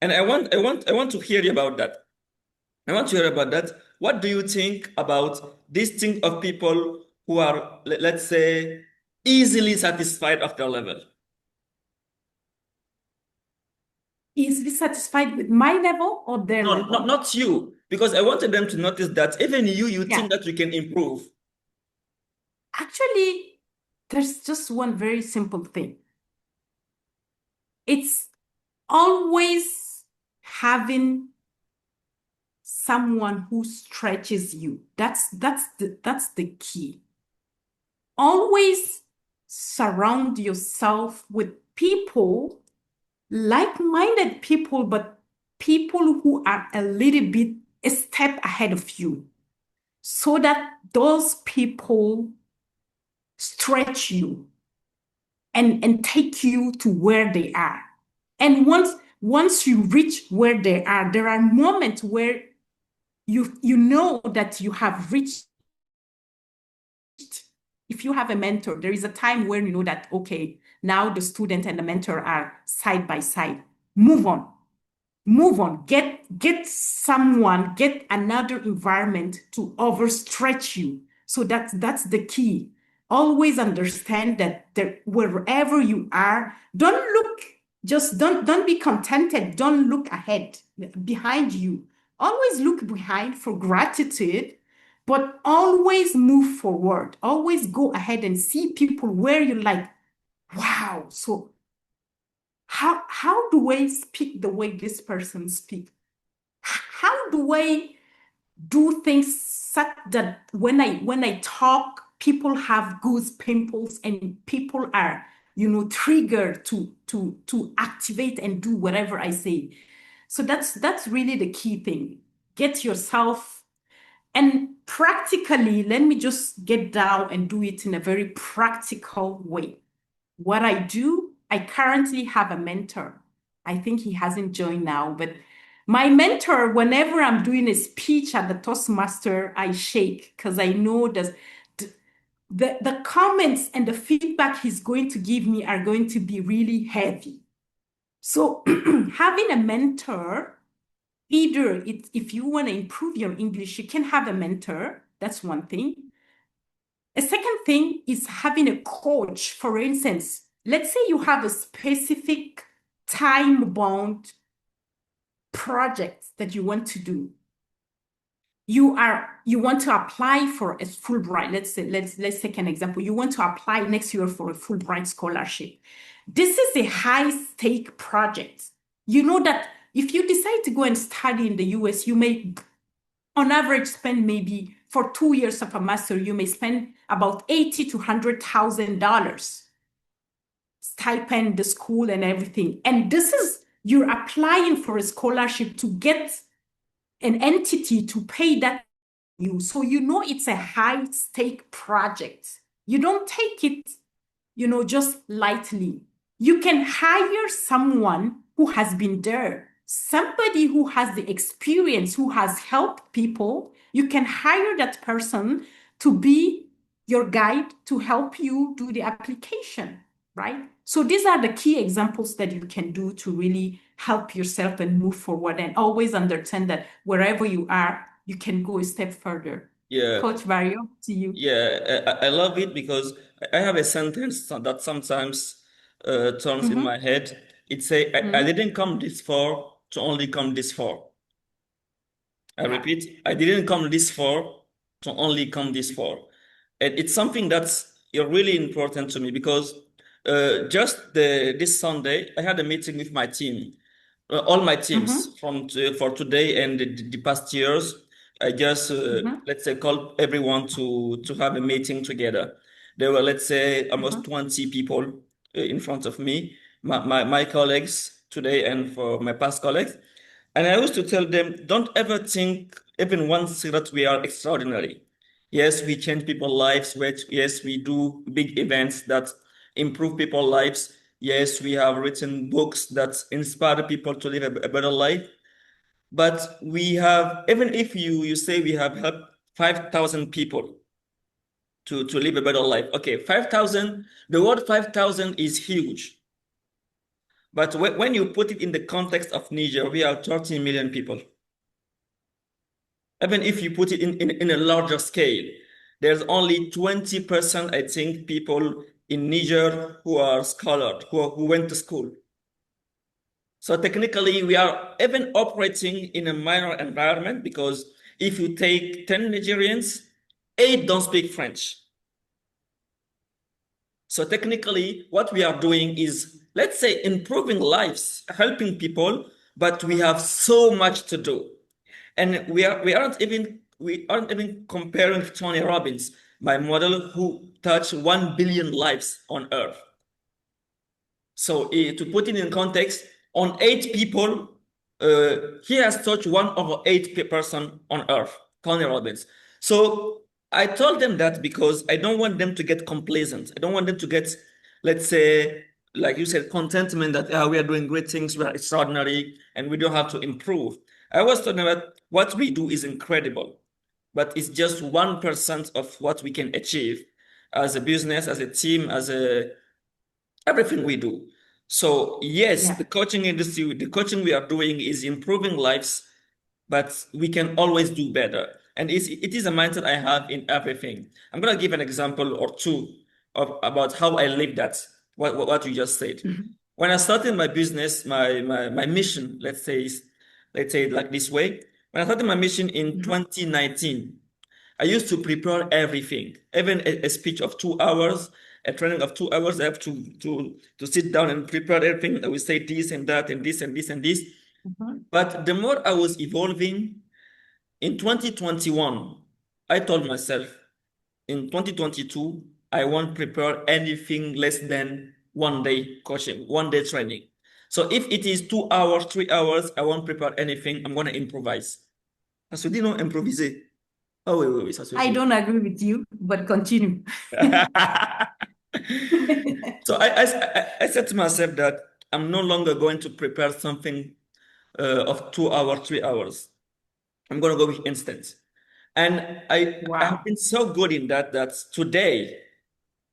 And I want to hear about that. I want to hear about that. What do you think about this thing of people who are, let's say, easily satisfied of their level? Easily satisfied with my level or their No, level? not you, because I wanted them to notice that even you Yeah. think that you can improve. Actually, there's just one very simple thing. It's always having someone who stretches you. That's the key. Always surround yourself with people, like-minded people, but people who are a little bit a step ahead of you, so that those people stretch you and take you to where they are. And once you reach where they are, there are moments where you know that you have reached. If you have a mentor, there is a time where you know that, okay, now the student and the mentor are side by side. Move on. Move on. Get someone, get another environment to overstretch you. So that's the key. Always understand that wherever you are, don't be contented. Don't look ahead, behind you. Always look behind for gratitude, but always move forward. Always go ahead and see people where you're like, wow, so how do I speak the way this person speaks? How do I do things such that when I talk, people have goose pimples and people are, triggered to activate and do whatever I say. So that's really the key thing. Get yourself, and practically, let me just get down and do it in a very practical way. What I do, I currently have a mentor. I think he hasn't joined now, but my mentor, whenever I'm doing a speech at the Toastmaster, I shake because I know that the comments and the feedback he's going to give me are going to be really heavy. So having a mentor, either if you want to improve your English, you can have a mentor. That's one thing. A second thing is having a coach. For instance, let's say you have a specific time-bound project that you want to do. You want to apply for a Fulbright. Let's take an example. You want to apply next year for a Fulbright scholarship. This is a high-stake project. You know that if you decide to go and study in the US, you may, on average, spend maybe for 2 years of a master, you may spend about $80,000 to $100,000 stipend, the school and everything. And you're applying for a scholarship to get an entity to pay that you. So you know it's a high-stake project. You don't take it, just lightly. You can hire someone who has been there, somebody who has the experience, who has helped people. You can hire that person to be your guide to help you do the application, right? So these are the key examples that you can do to really help yourself and move forward, and always understand that wherever you are, you can go a step further. Yeah. Coach Barry, to you. Yeah, I love it because I have a sentence that sometimes turns in my head. It say, I didn't come this far to only come this far. I repeat, I didn't come this far to only come this far. And it's something that's really important to me because just this Sunday, I had a meeting with my team, all my teams for today and the past years. I just, let's say, called everyone to have a meeting together. There were, let's say, almost 20 people in front of me, my colleagues, today and for my past colleagues. And I used to tell them, don't ever think even once that we are extraordinary. Yes, we change people's lives. Yes, we do big events that improve people's lives. Yes, we have written books that inspire people to live a better life. But we have, even if you say we have helped 5,000 people to live a better life. Okay, 5,000, the word 5,000 is huge. But when you put it in the context of Niger, we are 13 million people. Even if you put it in a larger scale, there's only 20%, I think, people in Niger who are scholars, who went to school. So technically, we are even operating in a minor environment because if you take 10 Nigerians, 8 don't speak French. So technically, what we are doing is, let's say, improving lives, helping people, but we have so much to do. And we aren't even comparing Tony Robbins, my model, who touched 1 billion lives on Earth. So to put it in context, on 8 people, he has touched 1 over 8 person on Earth, Tony Robbins. So I told them that because I don't want them to get complacent. I don't want them to get, let's say, like you said, contentment that we are doing great things, we are extraordinary, and we don't have to improve. I was talking about what we do is incredible, but it's just 1% of what we can achieve as a business, as a team, as everything we do. So yes, the coaching industry, the coaching we are doing is improving lives, but we can always do better. And it is a mindset I have in everything. I'm going to give an example or two about how I live that, what you just said. When I started my business, my mission, let's say it like this way. When I started my mission in 2019, I used to prepare everything, even a speech of 2 hours, a training of 2 hours. I have to sit down and prepare everything. I will say this and that and this and this and this. But the more I was evolving, in 2021, I told myself, in 2022, I won't prepare anything less than 1 day coaching, 1 day training. So if it is 2 hours, 3 hours, I won't prepare anything. I'm going to improvise. Ça se dit non, improviser. Oh, oui, ça se dit. I don't agree with you, but continue. So I said to myself that I'm no longer going to prepare something of 2 hours, 3 hours. I'm going to go with instant. And I have been so good in that today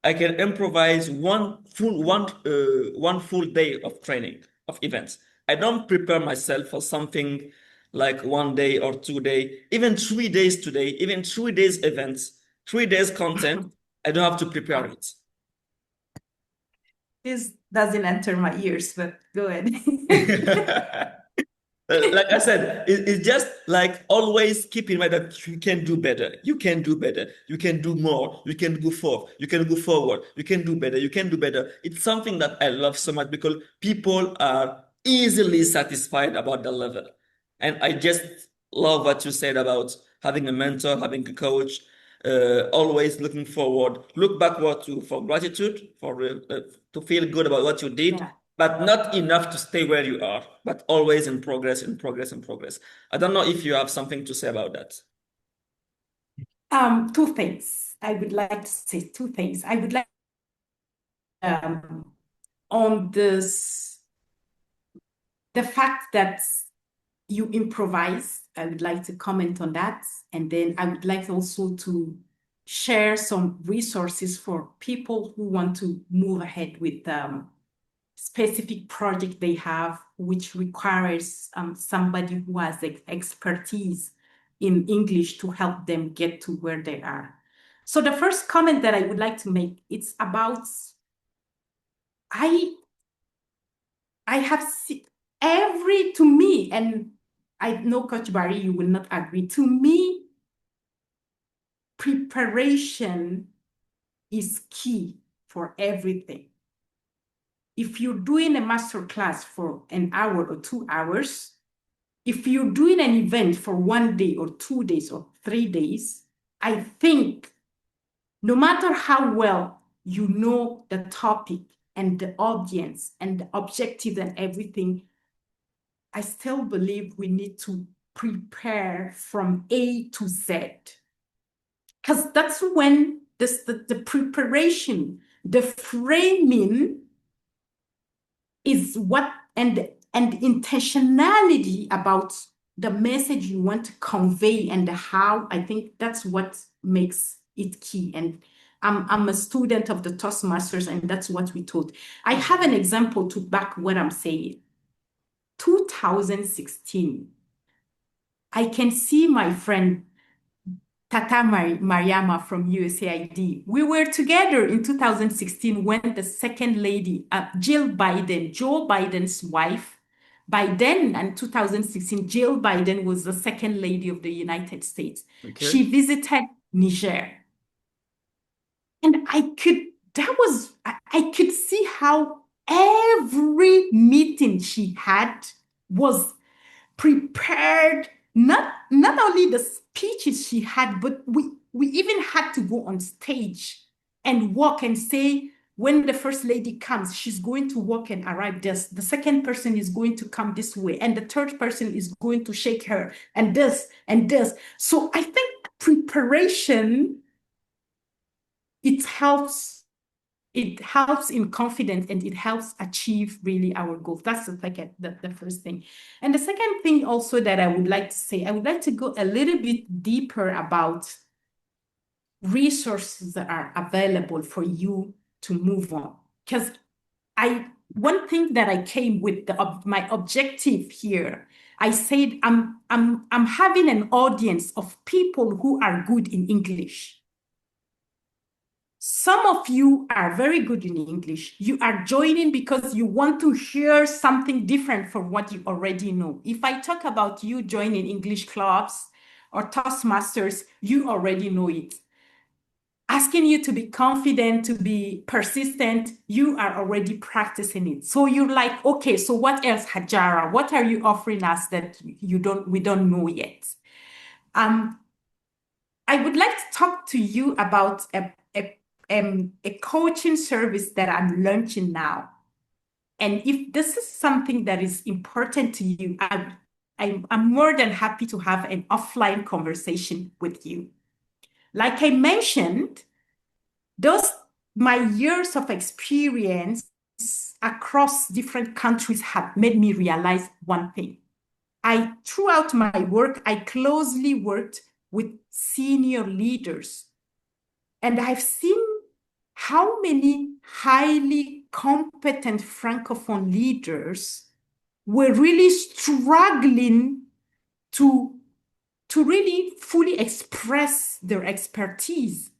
I can improvise one full day of training, of events. I don't prepare myself for something like 1 day or 2 days, even 3 days today, even 3 days events, 3 days content. I don't have to prepare it. This doesn't enter my ears, but go ahead. Like I said, it's just like always keep in mind that you can do better. You can do better. You can do more. You can go forward. You can go forward. You can do better. You can do better. It's something that I love so much because people are easily satisfied about the level. And I just love what you said about having a mentor, having a coach, always looking forward, look backward for gratitude, to feel good about what you did. Yeah. But not enough to stay where you are, but always in progress, in progress, in progress. I don't know if you have something to say about that. 2 things. I would like to say 2 things. I would like on this, the fact that you improvise. I would like to comment on that. And then I would like also to share some resources for people who want to move ahead with specific project they have, which requires somebody who has expertise in English to help them get to where they are. So the first comment that I would like to make, it's about, I have seen to me, and I know Coach Barry, you will not agree, to me, preparation is key for everything. If you're doing a masterclass for an hour or 2 hours, if you're doing an event for 1 day or 2 days or 3 days, I think no matter how well you know the topic, and the audience and the objectives and everything, I still believe we need to prepare from A to Z. Because that's when the preparation, the framing is what, and intentionality about the message you want to convey and the how, I think that's what makes it key. And I'm a student of the Toastmasters, and that's what we taught. I have an example to back what I'm saying. 2016, I can see my friend Tata Mariama from USAID. We were together in 2016 when the second lady, Jill Biden, Joe Biden's wife, by then in 2016, Jill Biden was the second lady of the United States. Okay. She visited Niger. And I could see how every meeting she had was prepared, not only the speeches she had, but we even had to go on stage and walk and say, when the first lady comes, she's going to walk and arrive this. The second person is going to come this way, and the third person is going to shake her, and this and this. So I think preparation, it helps in confidence, and it helps achieve really our goals. That's the first thing. And the second thing also that I would like to say, I would like to go a little bit deeper about resources that are available for you to move on. Because one thing that I came with my objective here, I said I'm having an audience of people who are good in English. Some of you are very good in English. You are joining because you want to hear something different from what you already know. If I talk about you joining English clubs or Toastmasters, you already know it. Asking you to be confident, to be persistent, you are already practicing it. So you're like, okay, so what else, Hadjara? What are you offering us that we don't know yet? I would like to talk to you about a coaching service that I'm launching now. And if this is something that is important to you, I'm more than happy to have an offline conversation with you. Like I mentioned, my years of experience across different countries have made me realize one thing. Throughout my work, I closely worked with senior leaders, and I've seen how many highly competent Francophone leaders were really struggling to really fully express their expertise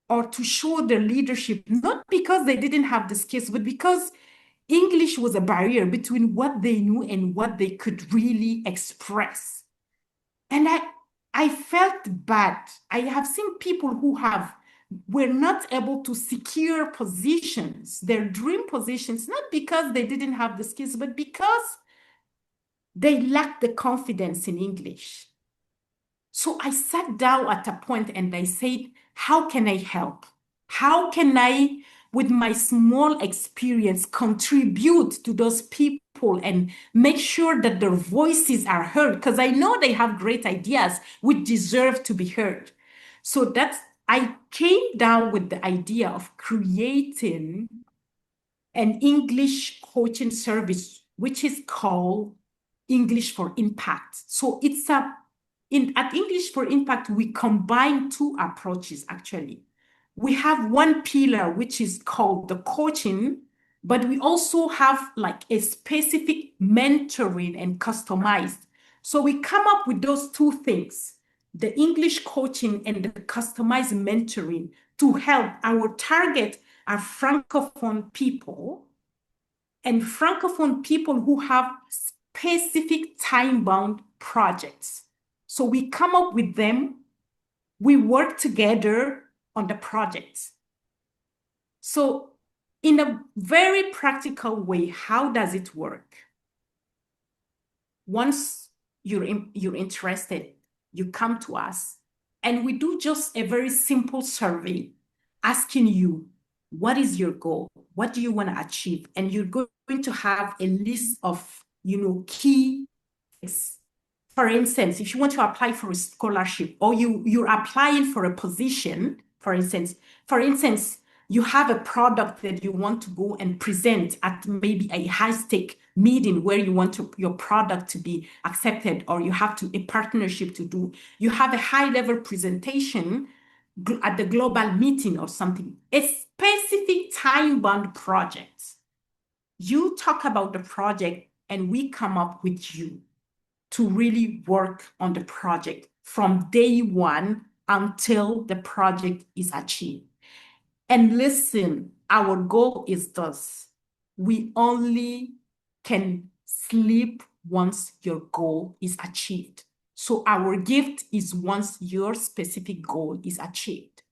or to show their leadership, not because they didn't have the skills, but because English was a barrier between what they knew and what they could really express. And I felt bad. I have seen people who were not able to secure positions, their dream positions, not because they didn't have the skills, but because they lacked the confidence in English. So I sat down at a point and I said, how can I help? How can I, with my small experience, contribute to those people and make sure that their voices are heard? Because I know they have great ideas which deserve to be heard. So I came down with the idea of creating an English coaching service, which is called English for Impact. So it's at English for Impact, we combine two approaches, actually. We have one pillar, which is called the coaching, but we also have like a specific mentoring and customized. So we come up with those two things, the English coaching and the customized mentoring, to help. Our target are Francophone people and Francophone people who have specific time-bound projects. So we come up with them, we work together on the projects. So in a very practical way, how does it work? Once you're interested, you come to us and we do just a very simple survey asking you, what is your goal? What do you want to achieve? And you're going to have a list of, key things. For instance, if you want to apply for a scholarship or you're applying for a position, for instance, you have a product that you want to go and present at maybe a high-stake meeting where you want your product to be accepted, or you have a partnership to do. You have a high-level presentation at the global meeting or something, a specific time-bound project. You talk about the project and we come up with you to really work on the project from day one until the project is achieved. And listen, our goal is this. We only can sleep once your goal is achieved. So our gift is once your specific goal is achieved.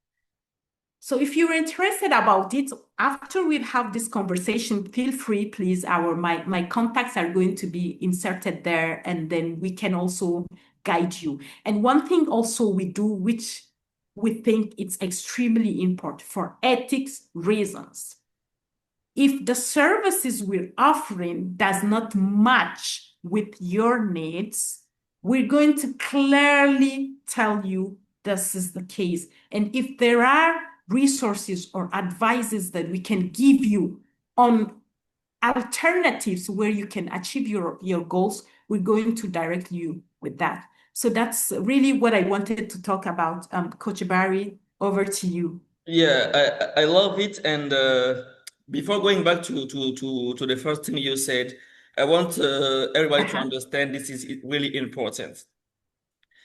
So if you're interested about it, after we have this conversation, feel free, please. My contacts are going to be inserted there, and then we can also guide you. And one thing also we do, which we think it's extremely important for ethics reasons. If the services we're offering does not match with your needs, we're going to clearly tell you this is the case. And if there are resources or advices that we can give you on alternatives where you can achieve your goals, we're going to direct you with that. So that's really what I wanted to talk about. Coach Barry, over to you. Yeah, I love it. And before going back to the first thing you said, I want everybody to understand this is really important.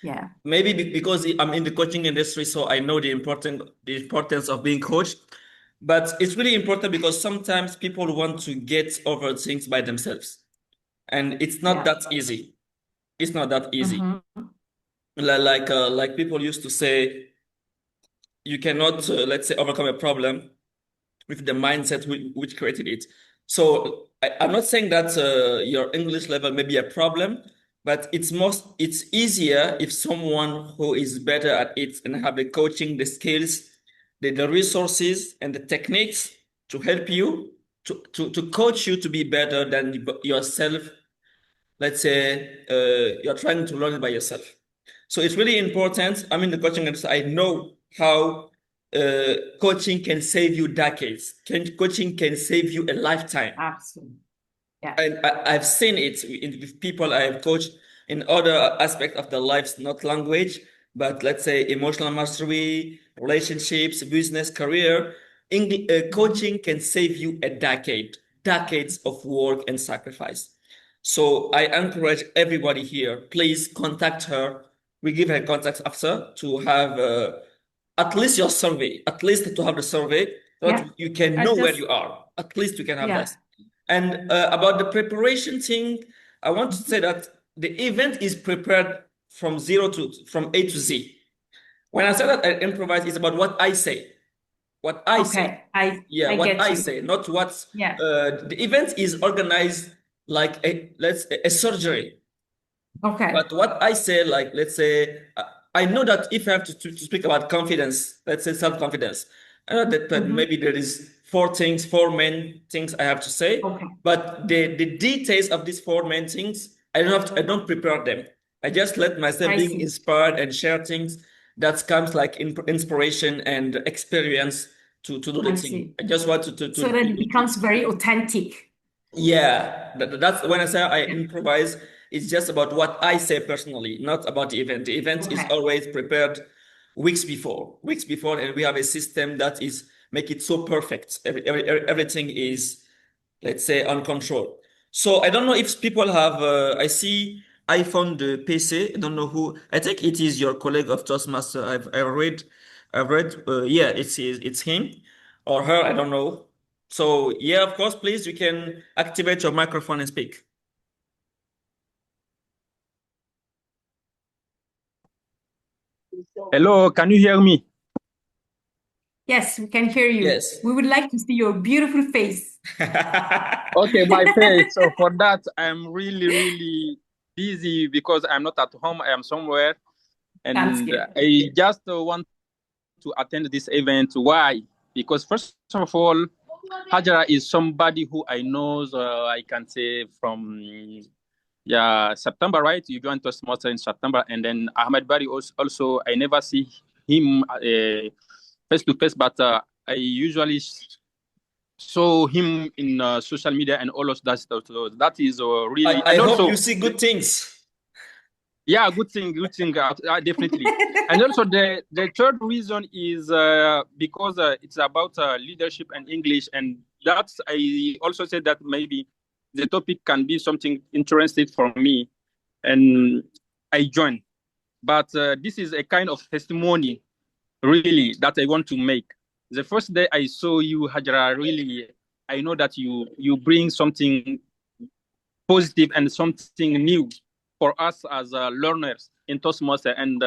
Yeah. Maybe because I'm in the coaching industry, so I know the importance of being coached. But it's really important because sometimes people want to get over things by themselves, and it's not that easy. It's not that easy. Like people used to say, you cannot, let's say, overcome a problem with the mindset which created it. So I'm not saying that your English level may be a problem, but it's easier if someone who is better at it and have the coaching, the skills, the resources and the techniques to help you, to coach you to be better than yourself. Let's say you're trying to learn it by yourself. So it's really important. I'm in the coaching industry. I know how coaching can save you decades. Coaching can save you a lifetime. Absolutely. Yeah. And I've seen it with people I have coached in other aspects of their lives, not language, but let's say emotional mastery, relationships, business, career. Coaching can save you a decades of work and sacrifice. So I encourage everybody here, please contact her. We give her contacts after to have at least your survey, at least to have the survey, so that you can know where you are. At least you can have that. And about the preparation thing, I want to say that the event is prepared from A to Z. When I say that I improvise, it's about what I say. What I say. What I say, not what. The event is organized like a surgery. Okay. But what I say, like, let's say, I know that if I have to speak about confidence, let's say self-confidence, I know that maybe there is four main things I have to say. Okay. But the details of these four main things, I don't prepare them. I just let myself being inspired and share things that comes like inspiration and experience to do the thing. I just want to so that it becomes very authentic. Yeah, that's when I say I improvise. It's just about what I say personally, not about the event. The event is always prepared weeks before, and we have a system that is make it so perfect. Everything is, let's say, on control. So I don't know if people have. I see iPhone the PC. I don't know who. I think it is your colleague of Toastmaster. I've read. Yeah, it's him or her. I don't know. So yeah, of course, please, you can activate your microphone and speak. Hello, can you hear me? Yes, we can hear you. Yes. We would like to see your beautiful face. Okay, my face. So for that, I'm really busy because I'm not at home. I am somewhere. And I just want to attend this event. Why? because first of all, Hadjara is somebody who I know, I can say from September, right? You joined Toastmaster in September, and then Ahmed BARRY also I never see him face to face, but I usually saw him in social media and all of that stuff. So that is really. I hope you see good things. Yeah, good thing, definitely. And also the third reason is because it's about leadership and English, and that's I also said that maybe the topic can be something interesting for me, and I joined. But this is a kind of testimony, really, that I want to make. The first day I saw you, Hadjara, really, I know that you bring something positive and something new for us as learners in Toastmaster, and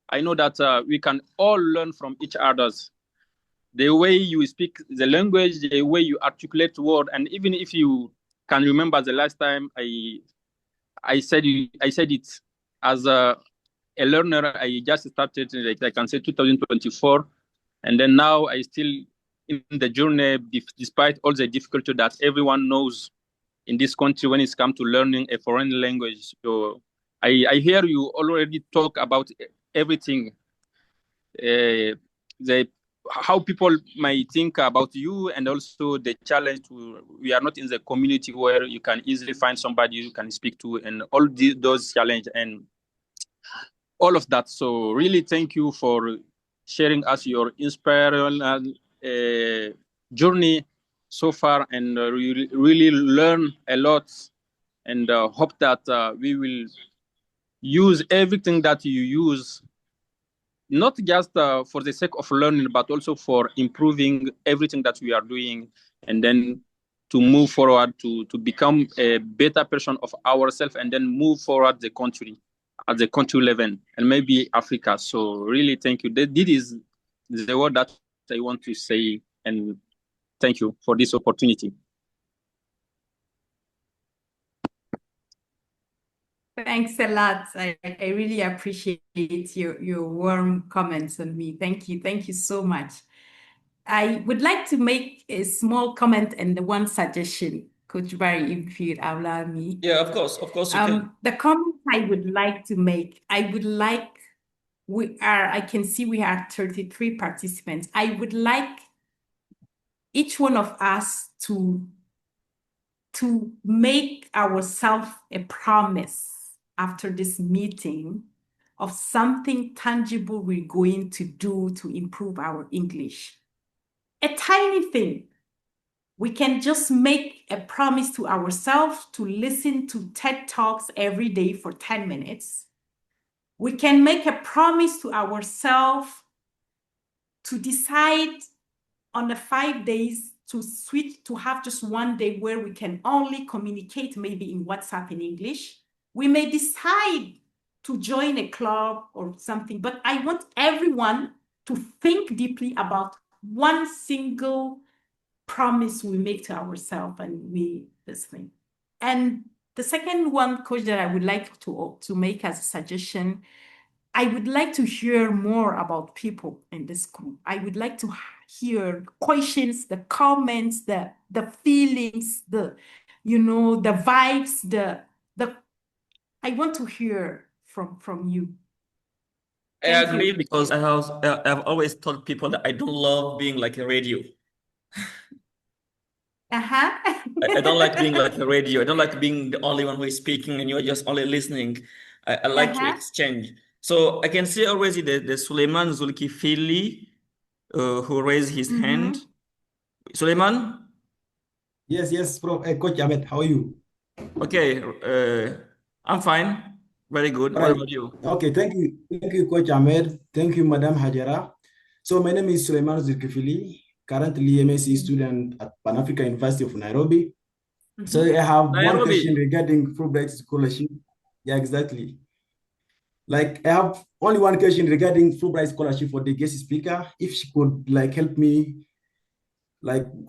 I know that we can all learn from each other's. The way you speak the language, the way you articulate word, and even if you can remember the last time I said it as a learner, I just started, like I can say 2024, and then now I still in the journey despite all the difficulty that everyone knows in this country when it's come to learning a foreign language. So I hear you already talk about everything, how people might think about you, and also the challenge we are not in the community where you can easily find somebody you can speak to, and all those challenges and all of that. So really thank you for sharing us your inspiring journey so far, and really learn a lot, and hope that we will use everything that you use, not just for the sake of learning, but also for improving everything that we are doing, and then to move forward to become a better person of ourselves, and then move forward the country at the country level and maybe Africa. So really thank you. This is the word that I want to say, and thank you for this opportunity. Thanks a lot. I really appreciate your warm comments on me. Thank you. Thank you so much. I would like to make a small comment and one suggestion, Coach Barry, if you'd allow me. Yeah, of course you can. The comment I would like to make, I can see we have 33 participants. I would like each one of us to make ourselves a promise after this meeting of something tangible we're going to do to improve our English. A tiny thing. We can just make a promise to ourselves to listen to TED Talks every day for 10 minutes. We can make a promise to ourselves to decide on the 5 days to switch to have just one day where we can only communicate maybe in WhatsApp in English. We may decide to join a club or something, but I want everyone to think deeply about one single promise we make to ourselves and this thing. And the second one, Coach, that I would like to make as a suggestion, I would like to hear more about people in this group. I would like to hear questions, the comments, the feelings, the vibes, I want to hear from you. I agree, because I've always told people that I don't love being like a radio. I don't like being like a radio. I don't like being the only one who is speaking and you're just only listening. I like to exchange. So I can see already the Suleiman Zulkifili who raised his hand. Suleiman? Yes, Prof. Coach Ahmed, how are you? Okay, I'm fine. Very good. All What right. about you? Okay, thank you, Coach Ahmed. Thank you, Madam Hadjara. So my name is Suleiman Zulkifili, currently MSc student at Pan-African University of Nairobi. So I have one question regarding Fulbright scholarship. Yeah, exactly. Like I have only one question regarding Fulbright scholarship for the guest speaker. If she could help me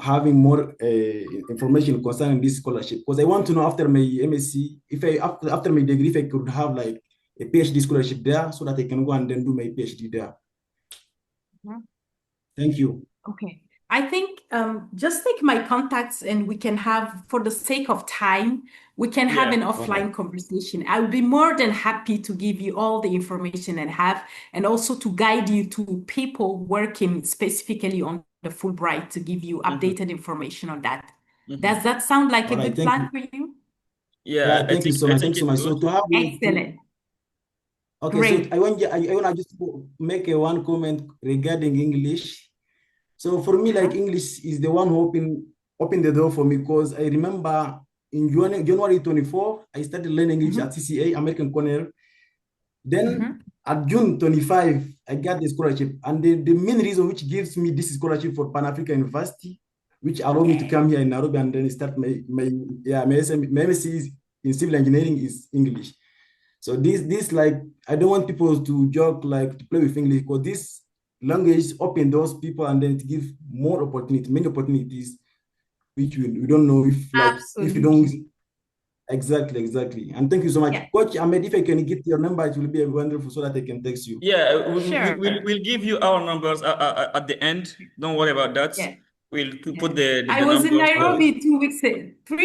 having more information concerning this scholarship, because I want to know after my MSc, after my degree, if I could have a PhD scholarship there, so that I can go and then do my PhD there. Thank you. Okay. I think just take my contacts and we can have, for the sake of time, we can have an Yeah. offline conversation. I would be more than happy to give you all the information and also to guide you to people working specifically on the Fulbright to give you updated information on that. Does that sound like a All right, good thank plan you. for you? Yeah, Thank you so I much. think Thank you so it's much. So good. to have Excellent. okay, Great. so I want to just make a one comment regarding English. So for me, like English is the one who open the door for me because I remember in January 24, I started learning English at CCA, American Cornell. Then at June 25, I got the scholarship. And the main reason which gives me this scholarship for Pan-African University, which allowed me to come here in Nairobi and then start my MSc in civil engineering is English. So this like, I don't want people to joke like to play with English because this language open doors people and then it gives more opportunity, many opportunities, which we don't know if like if you don't exactly. And thank you so much. Yeah. Coach Ahmed, if I can get your number, it will be wonderful so that I can text you. Yeah, Sure. we'll give you our numbers at the end. Don't worry about that. Yeah. We'll put the I was in numbers. Nairobi 3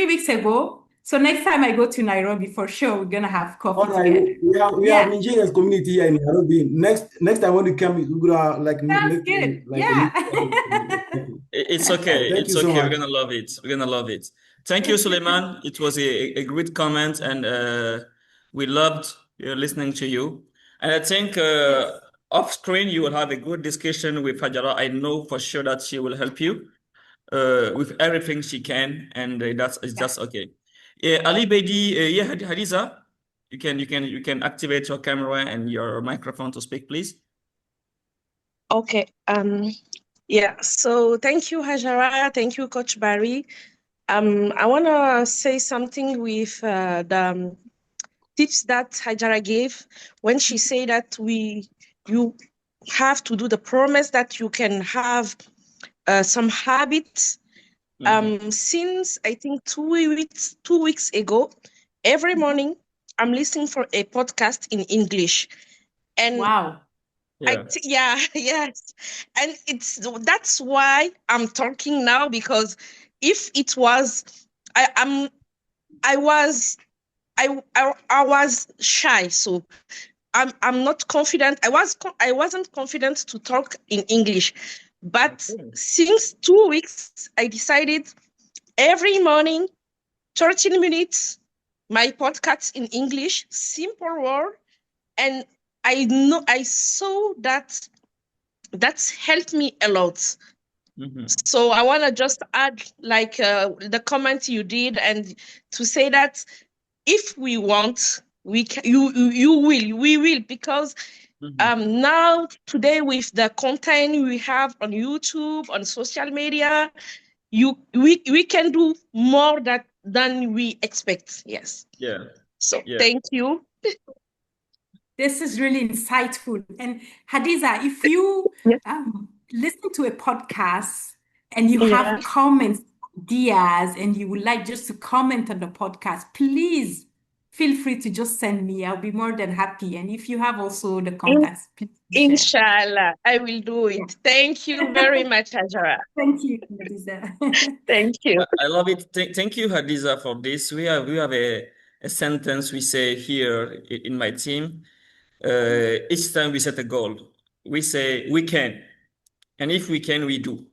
weeks ago. So next time I go to Nairobi, for sure, we're gonna have coffee All right, together. we have Nigerian community here in Nairobi. Next time when you come, we're gonna like Sounds make good. like Yeah. It's okay. Thank It's you so okay. We're much. gonna love it. We're gonna love it. Thank you, Suleiman. It was a great comment, and we loved listening to you. And I think off screen you will have a good discussion with Hadjara. I know for sure that she will help you with everything she can, and that's okay. Ali Bedi, Hadiza, you can activate your camera and your microphone to speak, please. Okay. Yeah. So thank you, Hadjara. Thank you, Coach Barry. I want to say something with the tips that Hadjara gave when she said that you have to do the promise that you can have some habits. Since I think 2 weeks ago, every morning I'm listening for a podcast in English, and Wow. yes, and that's why I'm talking now, because if it was I was shy, so I'm not confident. I wasn't confident to talk in English, but since 2 weeks I decided every morning 13 minutes my podcast in English, simple word, and I saw that that's helped me a lot. So I want to just add like the comment you did, and to say that if we want, we will, because now today with the content we have on YouTube, on social media, we can do more than we expect. Yes. Yeah. So thank you. This is really insightful. And Hadiza, if you listen to a podcast and you have comments, ideas, and you would like just to comment on the podcast, please feel free to just send me. I'll be more than happy. And if you have also the contacts, please share. Inshallah, I will do it. Thank you very much, Hadjara. Thank you, Hadiza. Thank you. I love it. Thank you, Hadiza, for this. We have a sentence we say here in my team. Each time we set a goal, we say we can, and if we can, we do.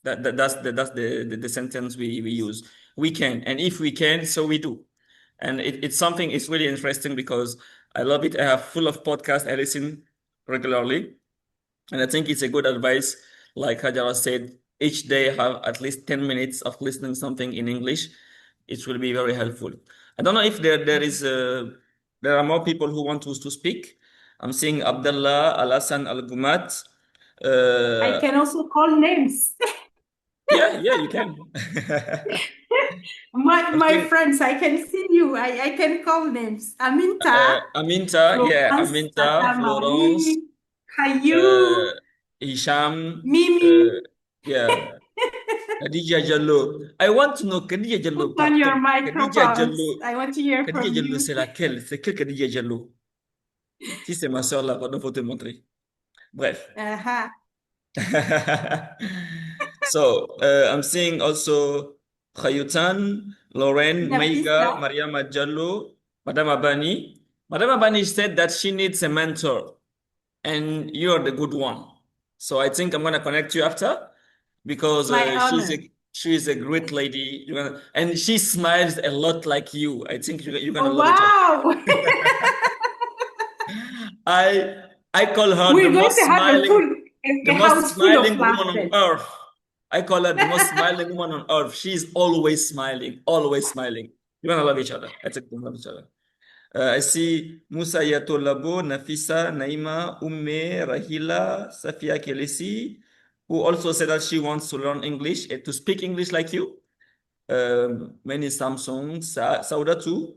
That's the sentence we use. We can, and if we can, so we do. And it's something. It's really interesting because I love it. I have full of podcasts I listen regularly, and I think it's a good advice. Like Hadjara said, each day have at least 10 minutes of listening something in English. It will be very helpful. I don't know if there are more people who want to speak. I'm seeing Abdullah Al-Hassan Al-Gumat. I can also call names. Yeah, you can. My friends, I can see you. I can call names. Aminta, Florence, Caillou, Hisham, Mimi. Khadija Jallo. I want to know Khadija Jallo. Put on your Khadija microphones. Jallo. I want to hear from Khadija Jallo, you. c'est laquelle? C'est quelle Khadija Jallo? Si c'est ma soeur là, pardon, faut te montrer. Bref. So I'm seeing also Khayutan, Lauren, Maiga, Mariama Jallo, Madame Abani. Madame Abani said that she needs a mentor, and you're the good one. So I think I'm gonna connect you after because she's a great lady. And she smiles a lot like you. I think you're gonna love each other. I call her We're the going most to have the most smiling woman on earth. I call her the most smiling woman on earth. She's always smiling, always smiling. You're gonna love each other. I think you love each other. I see Musa Yatolabo, Nafisa, Naima, Umme, Rahila, Safia Kelesi, who also said that she wants to learn English, to speak English like you. Many Samsung, Saudatu,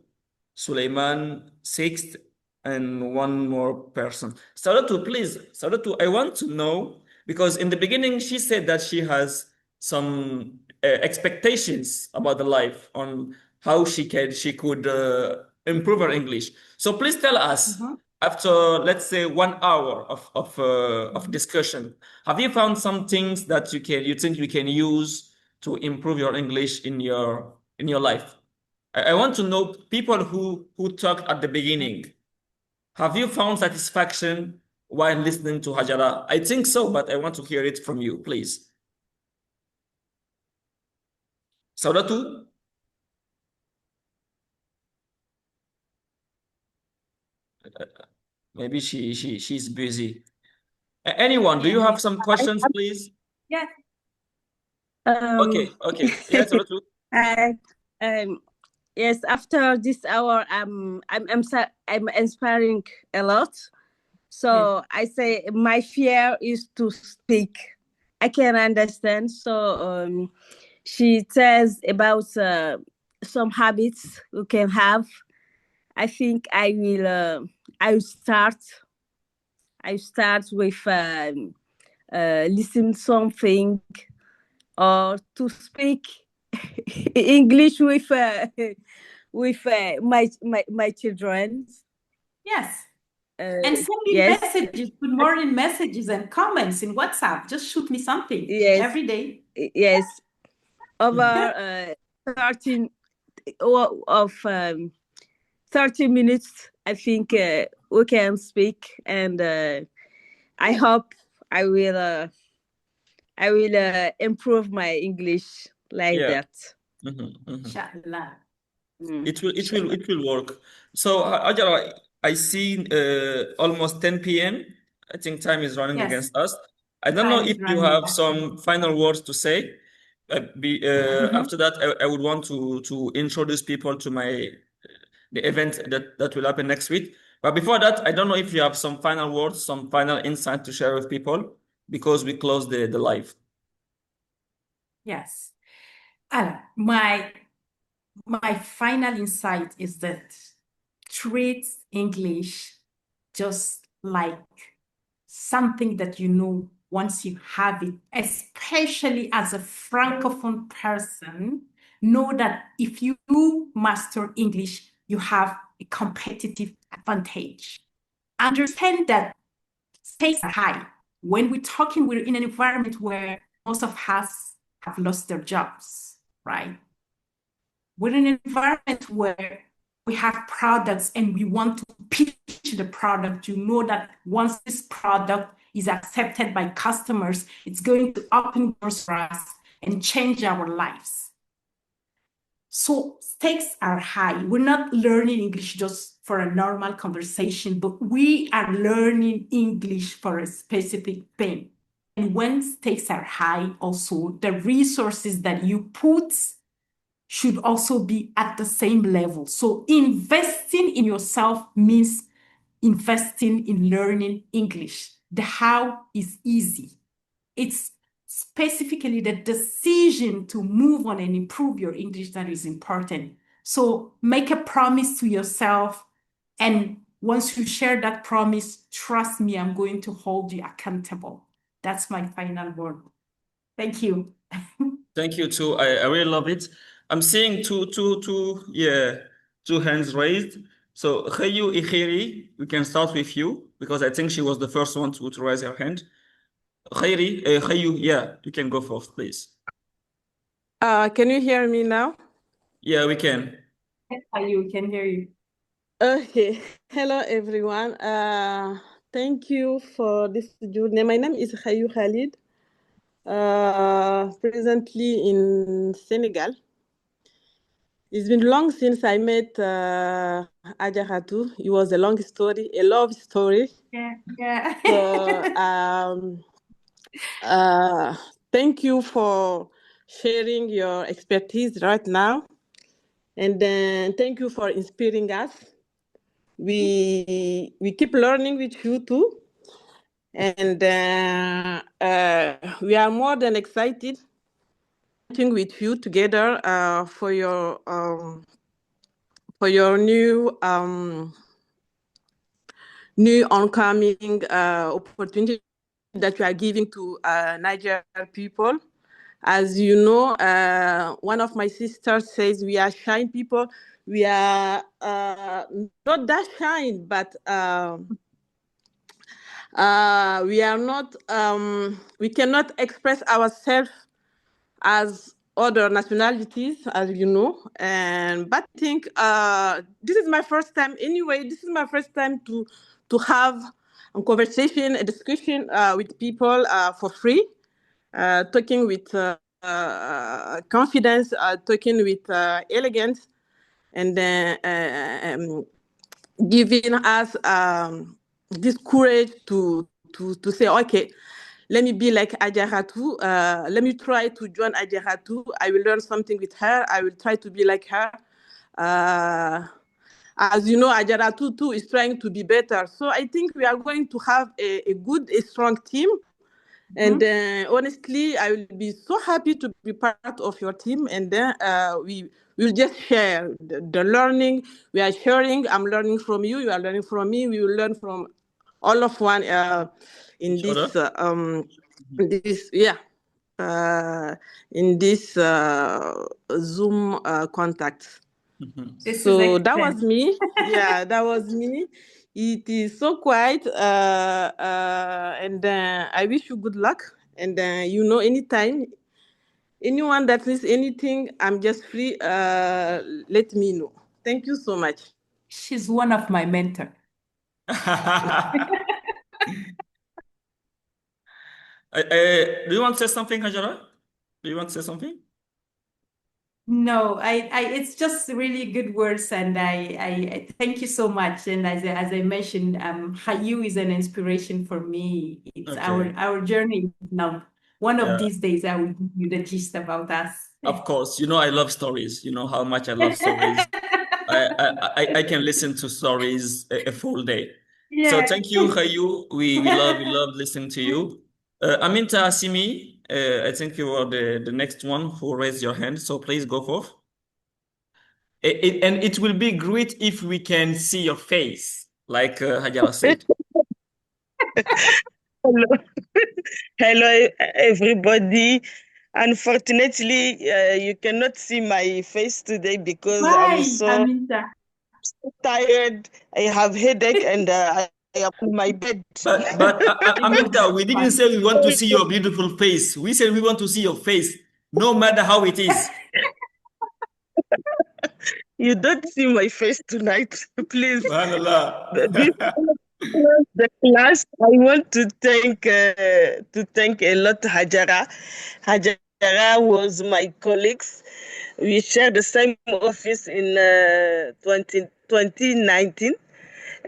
Suleiman, Sixth, and one more person. Saudatu, please, Saudatu, I want to know, because in the beginning she said that she has some expectations about the life on how she could improve her English. So please tell us, after let's say 1 hour of discussion, have you found some things that you think you can use to improve your English in your life? I want to know people who talked at the beginning. Have you found satisfaction while listening to Hadjara? I think so, but I want to hear it from you, please. Saudatu? Maybe she's busy. Anyone, do you have some questions, please? Yeah. Okay. Yes, Saudatu. Yes, after this hour, I'm inspiring a lot. So I say my fear is to speak. I can understand. So she says about some habits you can have. I think I will start with listen something or to speak English with my children. Yes. And send me messages, good morning messages and comments in WhatsApp. Just shoot me something every day. Yes. Over 30 minutes, I think we can speak, and I hope I will improve my English like that. Inshallah. It will work. So Hadjara, I see almost 10 p.m. I think time is running against us. I don't know if you have some final words to say. After that, I would want to introduce people to the event that will happen next week. But before that, I don't know if you have some final words, some final insight to share with people because we close the live. Yes. My final insight is that treat English just like something that you know once you have it, especially as a Francophone person, know that if you master English, you have a competitive advantage. Understand that stakes are high. When we're talking, we're in an environment where most of us have lost their jobs, right? We're in an environment where we have products and we want to pitch the product. You know that once this product is accepted by customers, it's going to open doors for us and change our lives. So stakes are high. We're not learning English just for a normal conversation, but we are learning English for a specific thing. And when stakes are high, also the resources that you put should also be at the same level. So investing in yourself means investing in learning English. The how is easy. It's specifically the decision to move on and improve your English that is important. So make a promise to yourself, and once you share that promise, trust me, I'm going to hold you accountable. That's my final word. Thank you. Thank you too. I really love it. I'm seeing two hands raised. So Khayu Ikhiri, we can start with you because I think she was the first one to raise her hand. Khayu, yeah, you can go first, please. Can you hear me now? Yeah, we can. You can hear you. Okay. Hello, everyone. Thank you for this journey. My name is Khayu Khalid, presently in Senegal. It's been long since I met Hadjara. It was a long story, a love story. Yeah. So thank you for sharing your expertise right now. And then thank you for inspiring us. We keep learning with you too. And we are more than excited with you together for your new oncoming opportunity that you are giving to Nigerian people. As you know, one of my sisters says we are shy people. We are not that shy, but we are not. We cannot express ourselves as other nationalities, as you know. But I think this is my first time. Anyway, this is my first time to have a conversation, a discussion with people for free. Talking with confidence, talking with elegance, and giving us this courage to say, okay, let me be like Hadjara too. Let me try to join Hadjara too. I will learn something with her. I will try to be like her. As you know, Hadjara too is trying to be better. So I think we are going to have a good, a strong team. And honestly, I will be so happy to be part of your team. And then we will just share the learning. We are sharing. I'm learning from you. You are learning from me. We will learn from all of one in this Zoom contact. So that was me. Yeah, that was me. It is so quiet, and I wish you good luck. And anytime, anyone that needs anything, I'm just free. Let me know. Thank you so much. She's one of my mentors. Do you want to say something, Hadjara? Do you want to say something? No, it's just really good words, and I thank you so much. And as I mentioned, Hayu is an inspiration for me. It's our journey now. One of these days, I will give you the gist about us. Of course, I love stories. You know how much I love stories. I can listen to stories a full day. Yeah. So thank you, Hayu. We love listening to you. Aminta Asimi, I think you are the next one who raised your hand. So please go forth. And it will be great if we can see your face, like Hadjara said. Hello, everybody. Unfortunately, you cannot see my face today because I'm so tired. I have headache and I am in my bed. But Aminta, we didn't say we want to see your beautiful face. We said we want to see your face, no matter how it is. You don't see my face tonight, please. The class, I want to thank a lot Hadjara. Hadjara was my colleagues. We shared the same office in 2019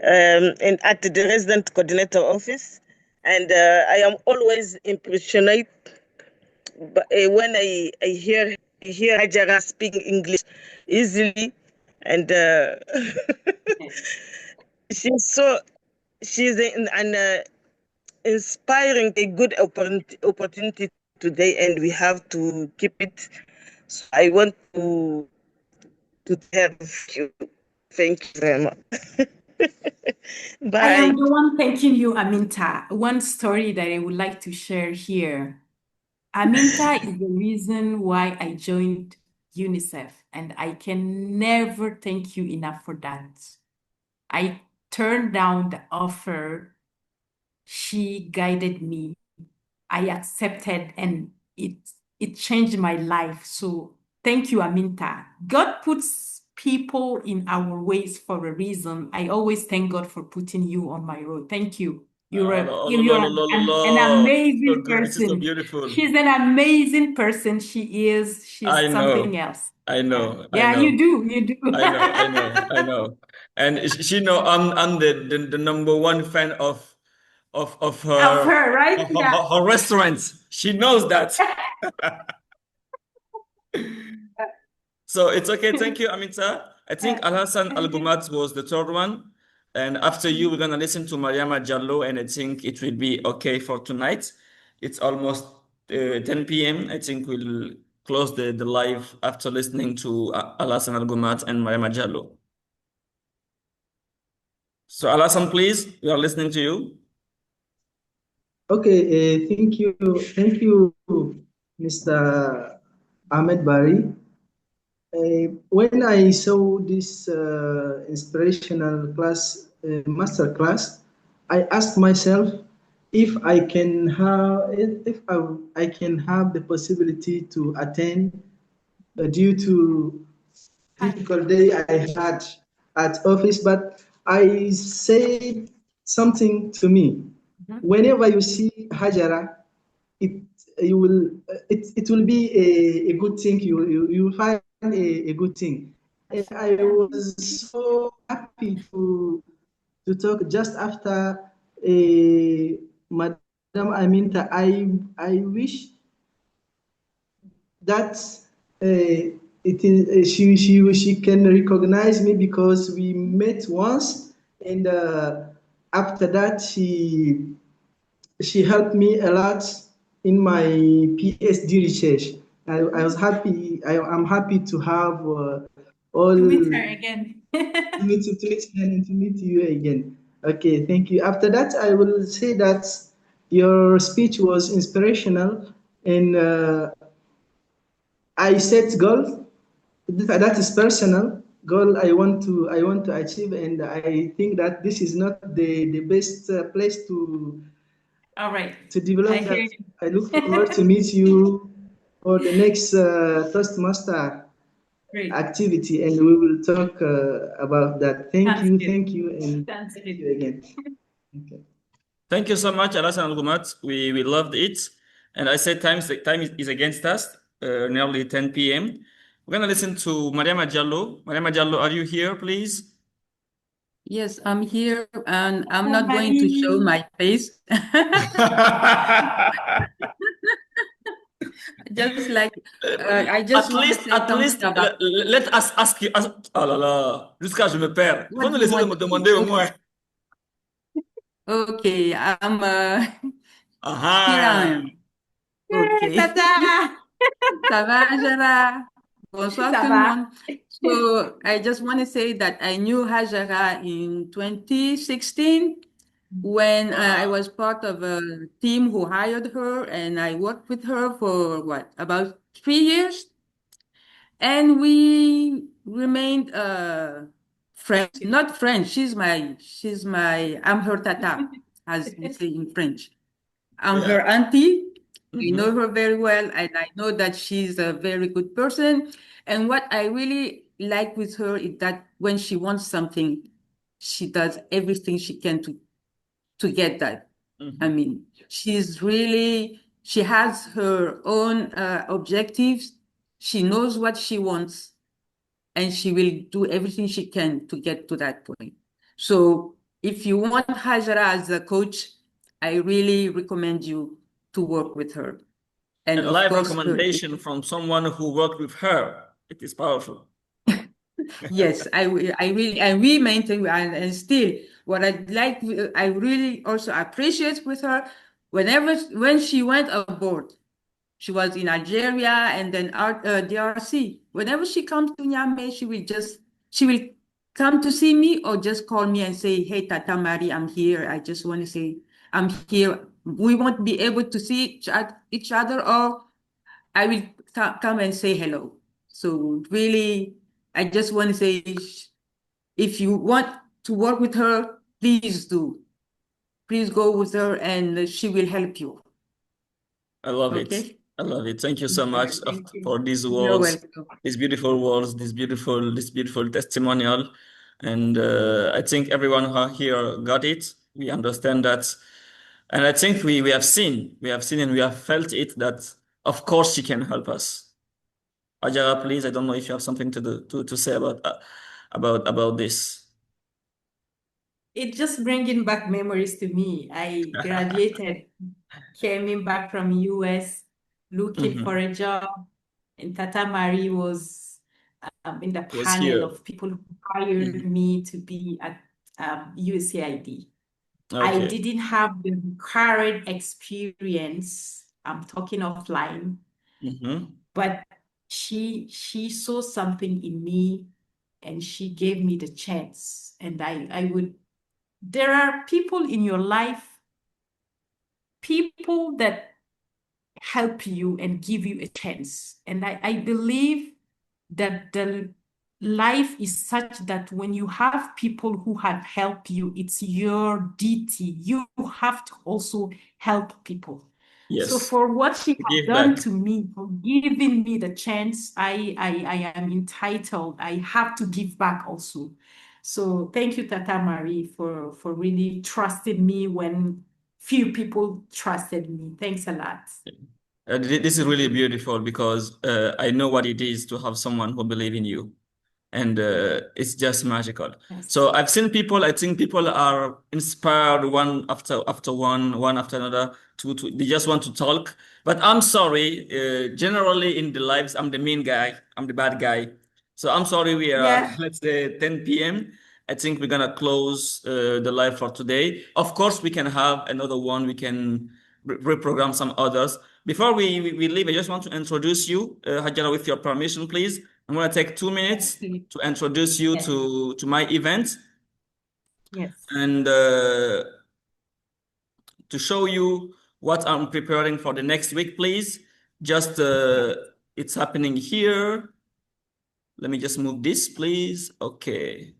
and at the resident coordinator office. And I am always impressed when I hear Hadjara speak English easily, and she's an inspiring, a good opportunity today, and we have to keep it. So I want to thank you. Thank you very much. Bye. I am the one thanking you, Aminta. One story that I would like to share here. Aminta is the reason why I joined UNICEF, and I can never thank you enough for that. I turned down the offer. She guided me. I accepted, and it changed my life. So thank you, Aminta. God puts people in our ways for a reason. I always thank God for putting you on my road. Thank you. You're an amazing person. This is so beautiful. She's an amazing person. She's something else. I know. Yeah, you do. I know. And she know I'm the number one fan of her, right? her restaurants. She knows that. So it's okay. Thank you, Aminta. I think Alhassan Al-Gumat was the third one. And after you, we're going to listen to Mariama Jallo, and I think it will be okay for tonight. It's almost 10 p.m. I think we'll close the live after listening to Alhassan Al-Gumat and Mariama Jallo. So Alhassan, please, we are listening to you. Okay, thank you, Mr. Ahmed BARRY. When I saw this inspirational class, master class, I asked myself if I can have the possibility to attend due to difficult day I had at office. But I said something to me. Whenever you see Hadjara, it will be a good thing. You will find a good thing. And I was so happy to talk just after Madam Aminta. I wish that she can recognize me, because we met once, and after that she helped me a lot in my PhD research. I was happy. I'm happy to have all to meet her again. to meet her and to meet you again. Okay, thank you. After that, I will say that your speech was inspirational, and I set goal that is personal goal I want to achieve, and I think that this is not the best place to develop that. I look forward to meet you for the next Toastmaster activity, and we will talk about that. Thank you, and thank you again. Okay. Thank you so much, Alhassan Al-Gumat. We loved it. And I said time is against us, nearly 10 p.m. We're going to listen to Mariama Jallo. Mariama Jallo, are you here, please? Yes, I'm here, and I'm not going to show my face. Just like I just at least let us ask you. Oh là là, jusqu'à je me perds. Faut nous laisser me demander au moins. Okay, I'm here I am. Okay. Ça va, Hadjara? Bonsoir tout le monde. So I just want to say that I knew Hadjara in 2016 when I was part of a team who hired her, and I worked with her for about 3 years, and we remained friends. Not friends. She's my. I'm her tata, as we say in French. I'm her auntie. I know her very well, and I know that she's a very good person. And what I really like with her is that when she wants something, she does everything she can to get that. I mean, she has her own objectives. She knows what she wants, and she will do everything she can to get to that point. So if you want Hadjara as a coach, I really recommend you to work with her. And a live recommendation from someone who worked with her. It is powerful. Yes, we maintain, and still what I really also appreciate with her, when she went abroad, she was in Algeria and then DRC. Whenever she comes to Niamey, she will come to see me or just call me and say, "Hey, Tata Marie, I'm here. I just want to say I'm here. We won't be able to see each other, or I will come and say hello." So really, I just want to say, if you want to work with her, please do. Please go with her, and she will help you. I love it. Okay? I love it. Thank you so much Thank you. for these You're words, welcome. these beautiful words, this beautiful testimonial. And I think everyone here got it. We understand that. And I think we have seen and we have felt it that of course she can help us. Hadjara, please, I don't know if you have something to say about this. It just bringing back memories to me. I graduated, came back from US, looking for a job, and Tata Marie was in the Was panel here. of people who hired me to be at USAID. I Okay. didn't have the current experience. I'm talking offline, but she saw something in me, and she gave me the chance. And I would. There are people in your life, people that help you and give you a chance. And I believe that the life is such that when you have people who have helped you, it's your duty. You have to also help people. Yes. So for what she has Give done back. to me, for giving me the chance, I am entitled. I have to give back also. So thank you, Tata Marie, for really trusting me when few people trusted me. Thanks a lot. This is really beautiful because I know what it is to have someone who believes in you. And it's just magical. Yes. So I've seen people, I think people are inspired one after another they just want to talk. But I'm sorry, generally in the lives, I'm the mean guy, I'm the bad guy. So I'm sorry, we are, let's say 10 p.m. I think we're gonna close the live for today. Of course, we can have another one, we can reprogram some others. Before we leave, I just want to introduce you, Hadjara, with your permission, please. I'm going to take 2 minutes to introduce you to my event. Yes. And to show you what I'm preparing for the next week, please. Just, it's happening here. Let me just move this, please. Okay.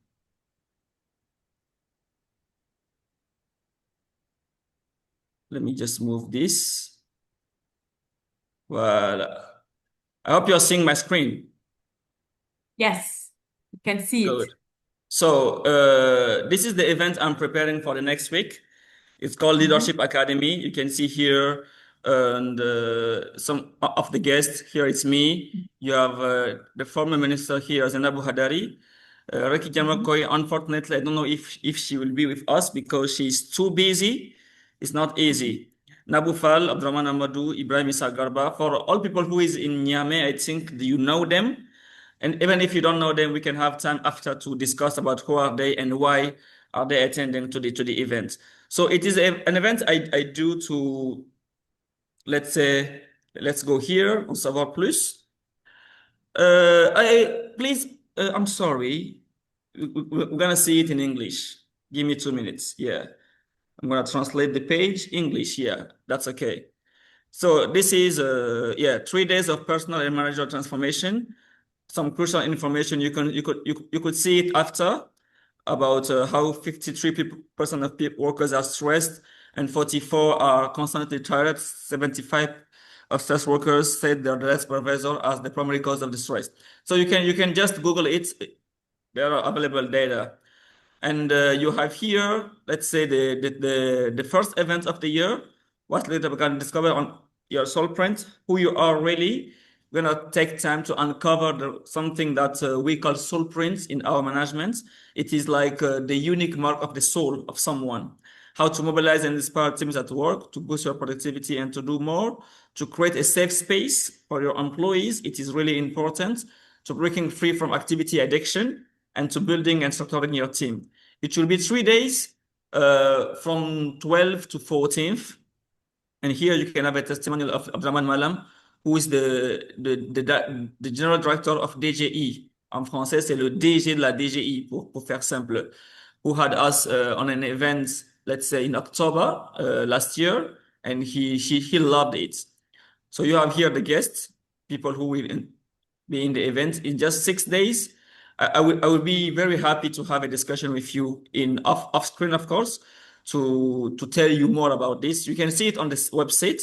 Let me just move this. Well, I hope you're seeing my screen. Yes, you can see Good. it. So this is the event I'm preparing for the next week. It's called Leadership Academy. You can see here and some of the guests. Here it's me. You have the former minister here, Zainabu Hadari. Reki Jamakoi, unfortunately, I don't know if she will be with us because she's too busy. It's not easy. Nabu Fall, Abdurrahman Amadou, Ibrahim Issa Garba. For all people who is in Niamey, I think you know them. And even if you don't know them, we can have time after to discuss about who are they and why are they attending to the event. So it is an event I do to, let's say, let's go here on Savoir Plus. Please, I'm sorry. We're gonna see it in English. Give me 2 minutes. Yeah. I'm gonna translate the page English. Yeah, that's okay. So this is 3 days of personal and managerial transformation. Some crucial information you could see it after about how 53% of workers are stressed and 44 are constantly tired. 75 of stress workers said their direct supervisor as the primary cause of the stress. So you can just Google it. There are available data. And you have here, let's say the first event of the year, what later we can discover on your soul print, who you are really. We're gonna take time to uncover something that we call soul prints in our management. It is like the unique mark of the soul of someone. How to mobilize and inspire teams at work, to boost your productivity and to do more, to create a safe space for your employees. It is really important, to breaking free from activity addiction, and to building and structuring your team. It will be 3 days from 12th to 14th. And here you can have a testimonial of Abdraman Malam, who is the general director of DGI. En français, c'est le DG de la DGI, pour faire simple, who had us on an event, let's say in October last year, and he loved it. So you have here the guests, people who will be in the event in just 6 days. I will be very happy to have a discussion with you in off screen, of course, to tell you more about this. You can see it on this website.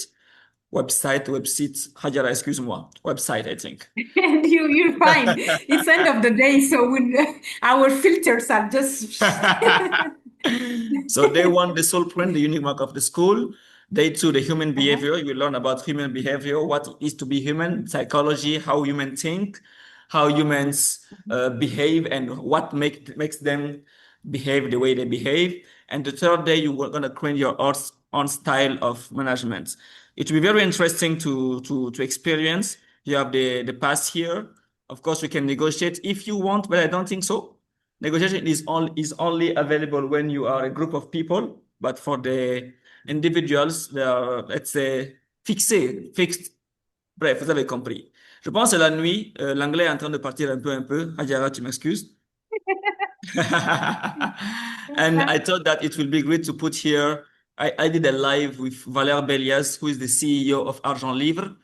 website, Hadjara, excuse-moi, website, I think. And you're fine. It's end of the day, so our filters are just. So day one, the soul print, the unique mark of the school. Day two, the human behavior. You learn about human behavior, what it is to be human, psychology, how humans think, how humans behave, and what makes them behave the way they behave. And the third day, you are going to create your own style of management. It will be very interesting to experience. You have the past here. Of course, we can negotiate if you want, but I don't think so. Negotiation is only available when you are a group of people, but for the individuals, they are, let's say, fixed. Bref, vous avez compris. Je pense à la nuit, l'anglais est en train de partir un peu. Hadjara, tu m'excuses. And I thought that it will be great to put here. I did a live with Valère Bélias, who is the CEO of Argent Livre.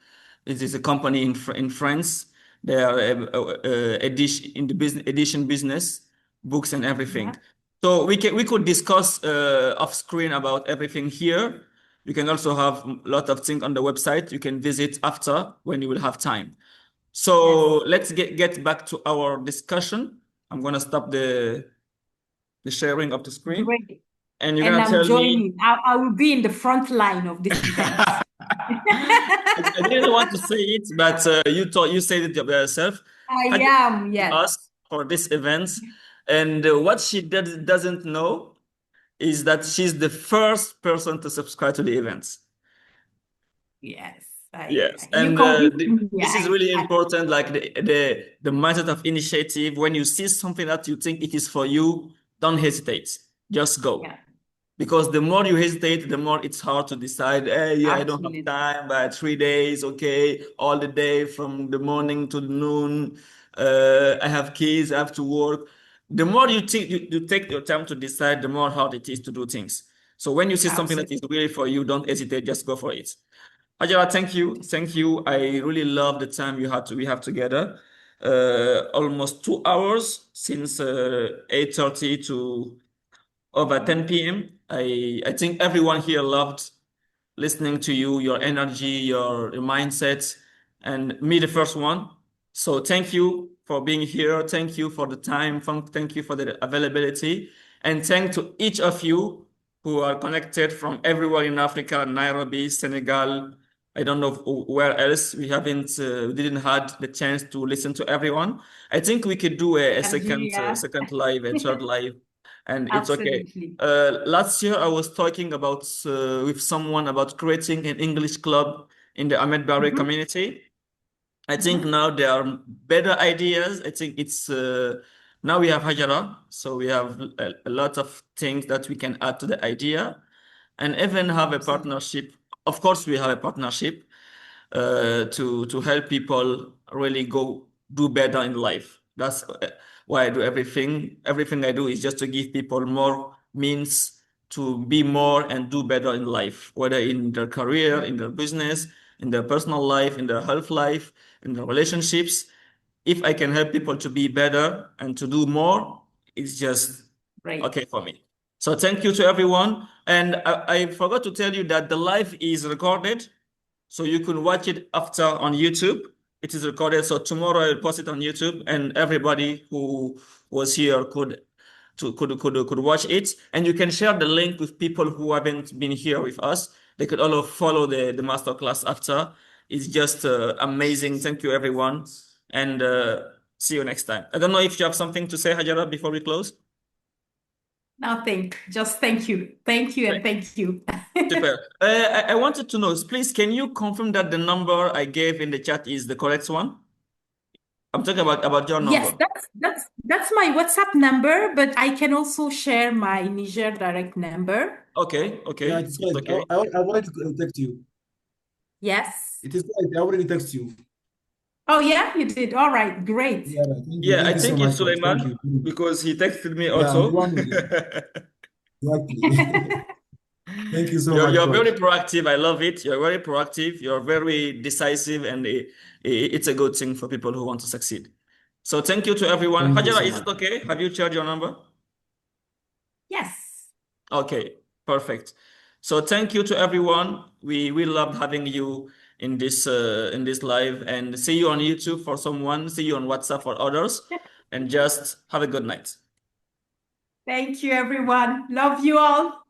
It is a company in France. They are in the edition business, books and everything. Yeah. So we could discuss off screen about everything here. You can also have a lot of things on the website. You can visit after when you will have time. So let's get back to our discussion. I'm gonna stop the sharing of the screen. Great. And you're gonna tell joining. me. I will be in the front line of this event. I didn't want to say it, but you said it yourself. I am, yes. Us for this event, and what she doesn't know is that she's the first person to subscribe to the events. Yes. Yes, and this is really important. Like the mindset of initiative. When you see something that you think it is for you, don't hesitate. Just go. Yeah. Because the more you hesitate, the more it's hard to decide, hey, yeah, absolutely. I don't have time, but 3 days, okay, all the day from the morning to noon. I have kids, I have to work. The more you take your time to decide, the more hard it is to do things. So when you see something that is really for you, don't hesitate, just go for it. Hadjara, thank you. Thank you. I really love the time we have together. Almost 2 hours since 8:30 to over 10 p.m. I think everyone here loved listening to you, your energy, your mindset, and me the first one. So thank you for being here. Thank you for the time. Thank you for the availability. And thank to each of you who are connected from everywhere in Africa, Nairobi, Senegal. I don't know where else. We didn't have the chance to listen to everyone. I think we could do a second live, a third live. And absolutely. It's okay. Last year, I was talking about with someone about creating an English club in the Ahmed BARRY community. I think now there are better ideas. I think it's now we have Hadjara, so we have a lot of things that we can add to the idea, and even have a partnership. Of course, we have a partnership to help people really do better in life. That's why I do everything. Everything I do is just to give people more means to be more and do better in life, whether in their career, in their business, in their personal life, in their health life, in their relationships. If I can help people to be better and to do more, it's just okay for me. So thank you to everyone. And I forgot to tell you that the live is recorded, so you can watch it after on YouTube. It is recorded, so tomorrow I'll post it on YouTube, and everybody who was here could watch it. And you can share the link with people who haven't been here with us. They could also follow the masterclass after. It's just amazing. Thank you, everyone, and see you next time. I don't know if you have something to say, Hadjara, before we close. Nothing. Just thank you. Thank you and thank you. Super. I wanted to know, please, can you confirm that the number I gave in the chat is the correct one? I'm talking about your number. Yes, that's my WhatsApp number, but I can also share my Niger direct number. Okay. Yeah, it's good. Okay. I wanted to text you. Yes. It is good. I already text you. Oh yeah, you did. All right, great. Yeah, I think it's Suleiman because he texted me also. Exactly. Thank you so much. You're very proactive. I love it. You're very proactive. You're very decisive, and it's a good thing for people who want to succeed. So thank you to everyone. Hadjara, is it okay? Have you shared your number? Yes. Okay, perfect. So thank you to everyone. We loved having you in this live, and see you on YouTube for someone, see you on WhatsApp for others, and just have a good night. Thank you, everyone. Love you all.